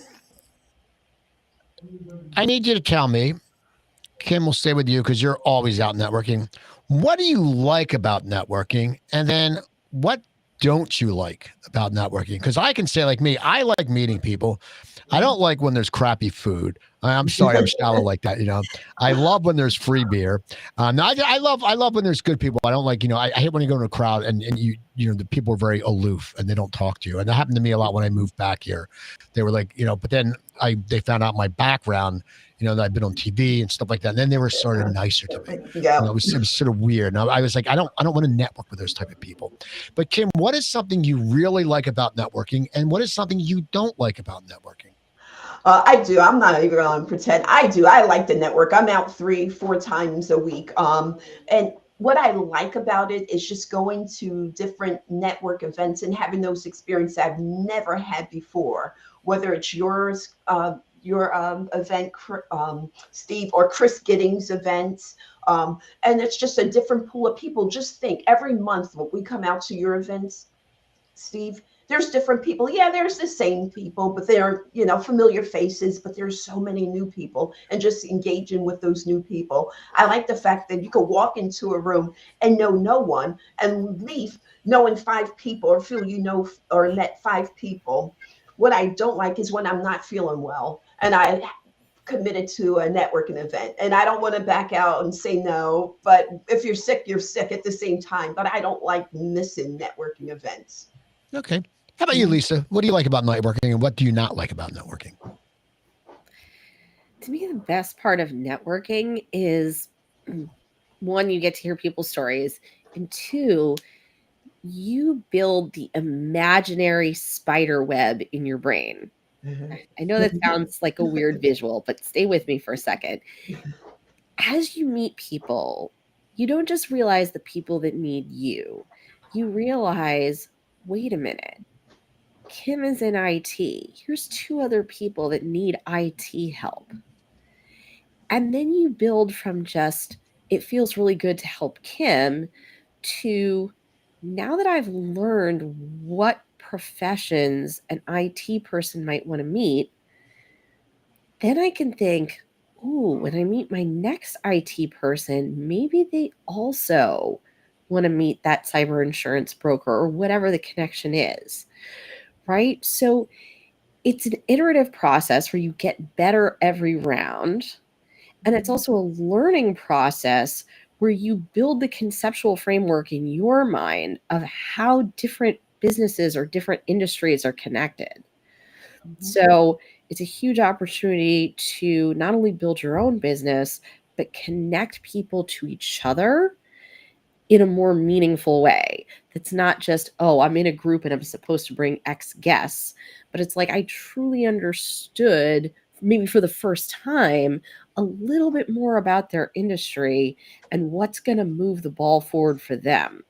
I need you to tell me, Kim will stay with you because you're always out networking. What do you like about networking? And then what don't you like about networking? Because I can say, like me, I like meeting people. I don't like when there's crappy food. I'm sorry, I'm shallow like that. I love when there's free beer. No, I love when there's good people. I don't like, I hate when you go in a crowd and the people are very aloof and they don't talk to you. And that happened to me a lot when I moved back here. They were like, but then they found out my background, that I've been on TV and stuff like that. And then they were sort of nicer to me. Yeah. It was sort of weird. And I was like, I don't want to network with those type of people. But Kim, what is something you really like about networking, and what is something you don't like about networking? I do. I'm not even going to pretend. I do. I like the network. I'm out 3-4 times a week. And what I like about it is just going to different network events and having those experiences I've never had before, whether it's yours, your event, Steve, or Chris Giddings' events. And it's just a different pool of people. Just think every month when we come out to your events, Steve, there's different people. Yeah, there's the same people, but they're, familiar faces, but there's so many new people, and just engaging with those new people. I like the fact that you could walk into a room and know no one and leave knowing five people, or feel or met five people. What I don't like is when I'm not feeling well and I committed to a networking event, and I don't want to back out and say no, but if you're sick at the same time. But I don't like missing networking events. Okay. How about you, Lisa? What do you like about networking, and what do you not like about networking? To me, the best part of networking is, one, you get to hear people's stories, and two, you build the imaginary spider web in your brain. I know that sounds like a weird visual, but stay with me for a second. As you meet people, you don't just realize the people that need you. You realize, wait a minute, Kim is in IT. Here's two other people that need IT help. And then you build from just, it feels really good to help Kim, to, now that I've learned what professions an IT person might want to meet, then I can think, ooh, when I meet my next IT person, maybe they also want to meet that cyber insurance broker or whatever the connection is, right? So it's an iterative process where you get better every round. And it's also a learning process where you build the conceptual framework in your mind of how different businesses or different industries are connected. So it's a huge opportunity to not only build your own business, but connect people to each other in a more meaningful way. That's not just, oh, I'm in a group and I'm supposed to bring X guests, but it's like I truly understood, maybe for the first time, a little bit more about their industry and what's going to move the ball forward for them.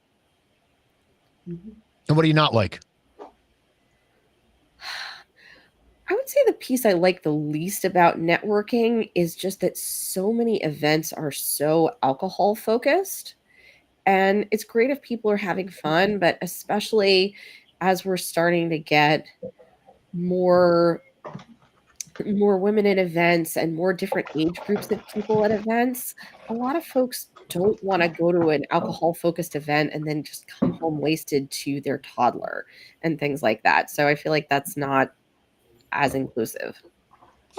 And what do you not like? I would say the piece I like the least about networking is just that so many events are so alcohol focused. And it's great if people are having fun, but especially as we're starting to get more women in events and more different age groups of people at events, a lot of folks don't want to go to an alcohol focused event and then just come home wasted to their toddler and things like that. So I feel like that's not as inclusive.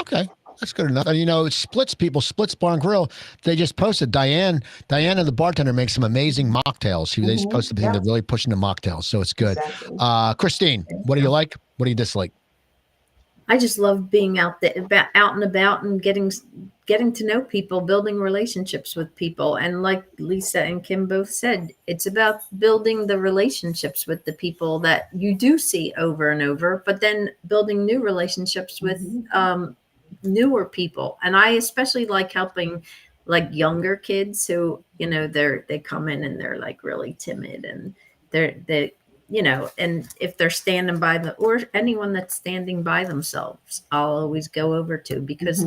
Okay. That's good enough. And Splits Bar and Grill, they just posted Diana, the bartender, makes some amazing mocktails. They just posted they're really pushing the mocktails, so it's good. Exactly. Christine, what do you like? What do you dislike? I just love being out there, out and about, and getting to know people, building relationships with people. And like Lisa and Kim both said, it's about building the relationships with the people that you do see over and over, but then building new relationships with newer people. And I especially like helping like younger kids who, they come in and they're like really timid, and they and if they're standing by or anyone that's standing by themselves, I'll always go over to, because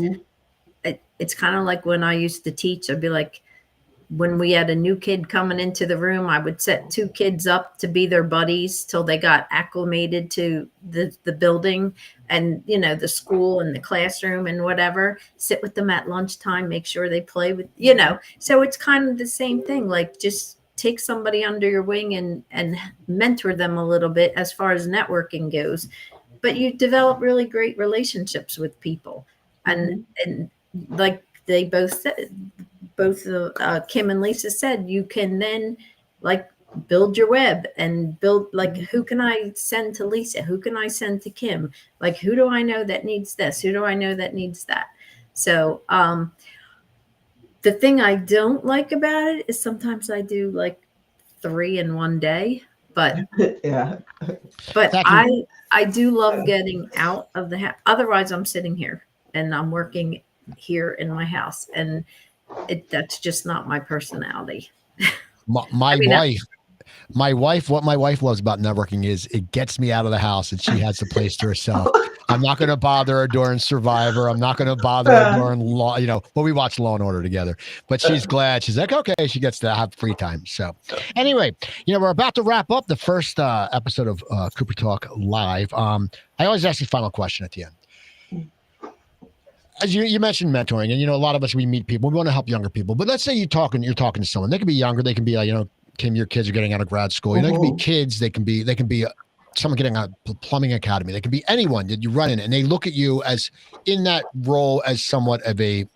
it's kind of like when I used to teach. I'd be like, when we had a new kid coming into the room, I would set two kids up to be their buddies till they got acclimated to the building and, the school and the classroom and whatever. Sit with them at lunchtime, make sure they play with, So it's kind of the same thing. Like, just take somebody under your wing and mentor them a little bit as far as networking goes. But you develop really great relationships with people. And like they both said, Kim and Lisa said, you can then like build your web and build, like, who can I send to Lisa? Who can I send to Kim? Like, who do I know that needs this? Who do I know that needs that? So the thing I don't like about it is sometimes I do like 3 in one day, but Yeah. but I do love getting out of the house. Otherwise, I'm sitting here and I'm working here in my house, and that's just not my personality. My mean, wife. What my wife loves about networking is it gets me out of the house and she has the place to herself. I'm not going to bother her during Survivor. I'm not going to bother her during Law, well, we watch Law and Order together, but she's glad. She's like, okay, she gets to have free time. So anyway, we're about to wrap up the first episode of Cooper Talk Live. I always ask the final question at the end. As you mentioned mentoring, and a lot of us, we meet people, we want to help younger people, but let's say you're talking to someone. They can be younger, they can be Kim, your kids are getting out of grad school. They can be kids. They can be someone getting out of plumbing academy. They can be anyone that you run in, and they look at you as in that role as somewhat of a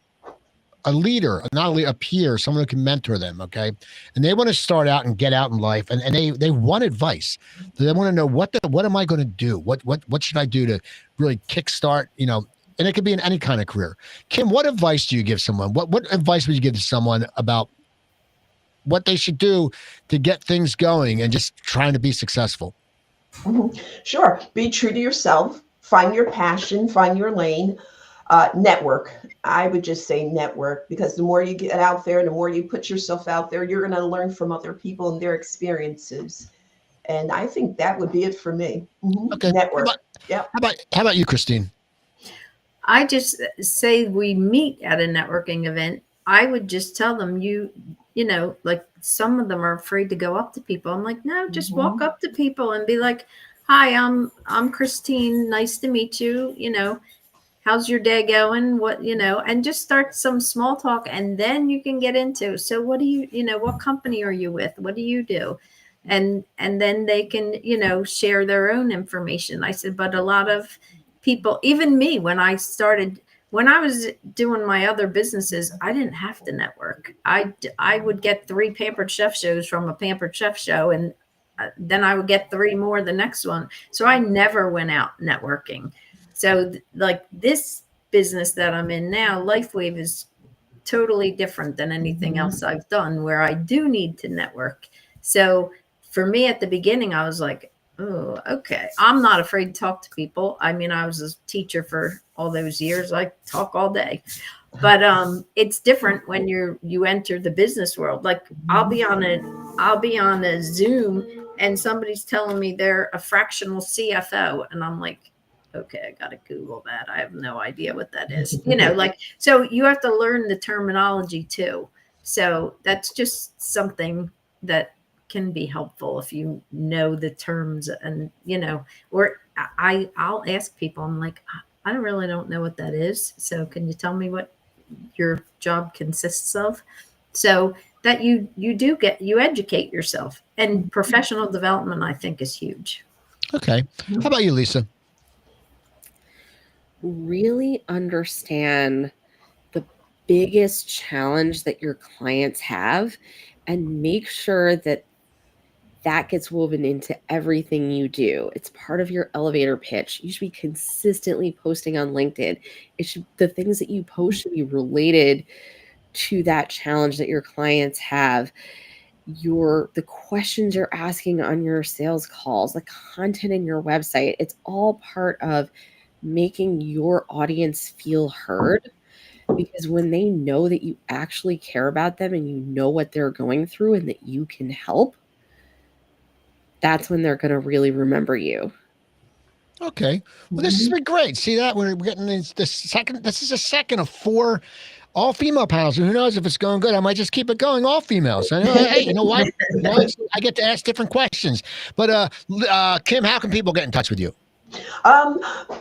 leader, not only a peer, someone who can mentor them. Okay, and they want to start out and get out in life, and they want advice. They want to know what am I going to do? What should I do to really kickstart? And it could be in any kind of career. Kim, what advice do you give someone? What advice would you give to someone about what they should do to get things going and just trying to be successful? Sure. Be true to yourself. Find your passion. Find your lane. Network. I would just say network, because the more you get out there, the more you put yourself out there, you're going to learn from other people and their experiences. And I think that would be it for me. Okay. Network. How about you, Christine? I just say we meet at a networking event. I would just tell them, like some of them are afraid to go up to people. I'm like, no, just walk up to people and be like, hi, I'm Christine. Nice to meet you. How's your day going? And just start some small talk, and then you can get into, so what do what company are you with? What do you do? And then they can, share their own information. I said, but a lot of people, even me, when I was doing my other businesses, I didn't have to network. I would get 3 Pampered Chef shows from a Pampered Chef show, and then I would get 3 more the next one. So I never went out networking. So like this business that I'm in now, LifeWave, is totally different than anything else I've done, where I do need to network. So for me at the beginning, I was like, oh, okay. I'm not afraid to talk to people. I mean, I was a teacher for all those years. I talk all day, but it's different when you enter the business world. Like I'll be on a Zoom and somebody's telling me they're a fractional CFO, and I'm like, okay, I got to Google that. I have no idea what that is. So you have to learn the terminology too. So that's just something that can be helpful if you know the terms, and or I'll ask people, I'm like, I really don't know what that is, so can you tell me what your job consists of? So that you educate yourself, and professional development, I think, is huge. Okay. How about you, Lisa? Really understand the biggest challenge that your clients have, and make sure that gets woven into everything you do. It's part of your elevator pitch. You should be consistently posting on LinkedIn. The things that you post should be related to that challenge that your clients have. The questions you're asking on your sales calls, the content in your website, it's all part of making your audience feel heard. Because when they know that you actually care about them and you know what they're going through and that you can help, that's when they're going to really remember you. Okay. Well, this has been great. See that? We're getting this second. This is a second of 4 all female panels. And who knows if it's going good? I might just keep it going all females. I know, hey, you know what? I get to ask different questions. But Kim, how can people get in touch with you? Our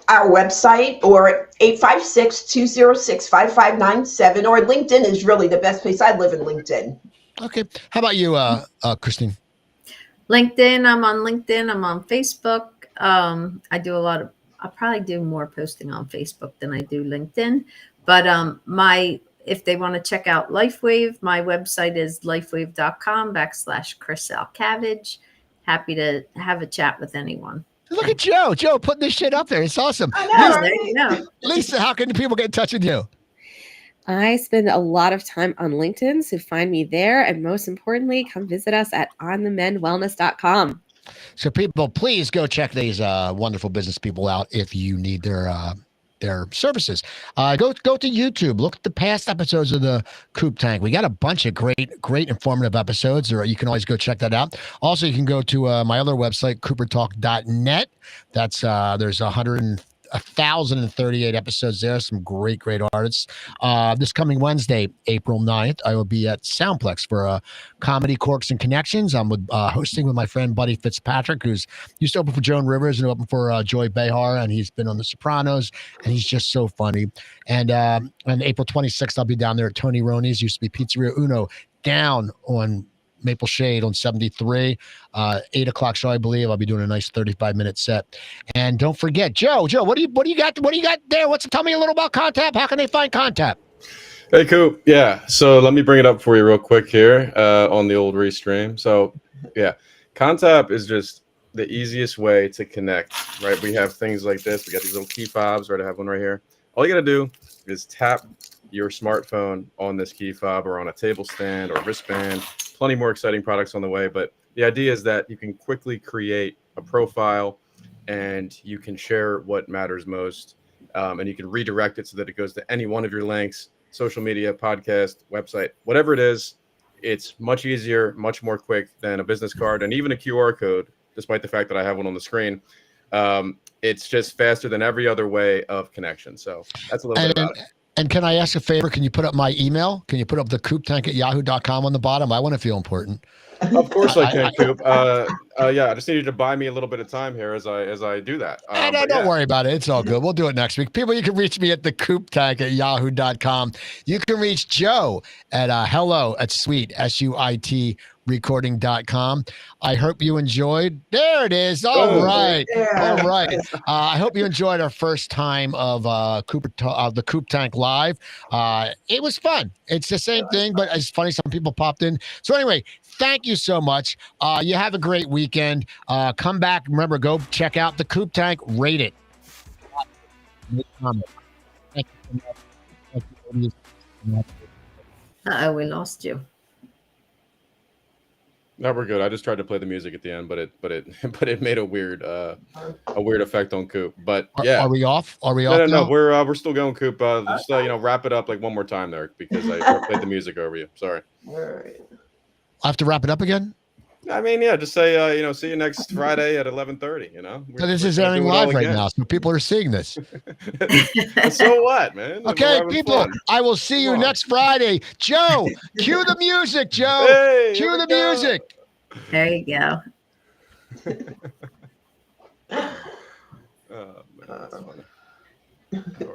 website, or 856-206-5597, or LinkedIn is really the best place. I live in LinkedIn. Okay. How about you, Christine? LinkedIn. I'm on LinkedIn. I'm on Facebook. I probably do more posting on Facebook than I do LinkedIn. But if they want to check out LifeWave, my website is lifewave.com/Chris Alcavage. Happy to have a chat with anyone. Look at Joe. Joe putting this shit up there. It's awesome. I know, There you go. Lisa, how can people get in touch with you? I spend a lot of time on LinkedIn, so find me there. And most importantly, come visit us at onthemenwellness.com. So people, please go check these wonderful business people out if you need their their services. Go to YouTube. Look at the past episodes of the Coop Tank. We got a bunch of great informative episodes, or you can always go check that out. Also, you can go to my other website, coopertalk.net. That's there's 1,038 episodes there. Some great artists. This coming Wednesday, April 9th, I will be at Soundplex for Comedy Corks and Connections. I'm hosting with my friend Buddy Fitzpatrick, who's used to open for Joan Rivers and open for Joy Behar, and he's been on The Sopranos, and he's just so funny. And on April 26th, I'll be down there at Tony Roney's, used to be Pizzeria Uno, down on Maple Shade on 73, 8:00 show, I believe. I'll be doing a nice 35-minute set. And don't forget, Joe, what do you got there? Tell me a little about Contap. How can they find Contap? Hey, Coop. Yeah. So let me bring it up for you real quick here on the old restream. So yeah, Contap is just the easiest way to connect, right? We have things like this. We got these little key fobs, right? I have one right here. All you got to do is tap your smartphone on this key fob or on a table stand or wristband. Plenty more exciting products on the way, but the idea is that you can quickly create a profile and you can share what matters most, and you can redirect it so that it goes to any one of your links, social media, podcast, website, whatever it is. It's much easier, much more quick than a business card and even a QR code, despite the fact that I have one on the screen. It's just faster than every other way of connection. So that's a little bit about it. And can I ask a favor? Can you put up my email? Can you put up the cooptank@yahoo.com on the bottom? I want to feel important. Of course I can, Coop. Yeah, I just need you to buy me a little bit of time here as I do that. Don't worry about it. It's all good. We'll do it next week. People, you can reach me at the cooptank@yahoo.com. You can reach Joe at hello@sweet, SUIT recording.com. I hope you enjoyed. There it is. All right. I hope you enjoyed our first time of the Coop Tank Live. It was fun. It's the same thing, but it's funny. Some people popped in. So anyway, thank you so much. You have a great weekend. Come back. Remember, go check out the Coop Tank. Rate it. Thank you so much. We lost you. No, we're good. I just tried to play the music at the end, but it made a weird effect on Coop. But yeah, are we off? No, we're still going, Coop. Just wrap it up like one more time there because I played the music over you. Sorry. All right. I have to wrap it up again. I mean, yeah, just say see you next Friday at 11:30. This is airing live right now, so people are seeing this. So what, man? Okay, people, I will see you next Friday. Joe, cue the music, Joe. Hey, cue the music. There you go. Oh, man, that's funny. All right.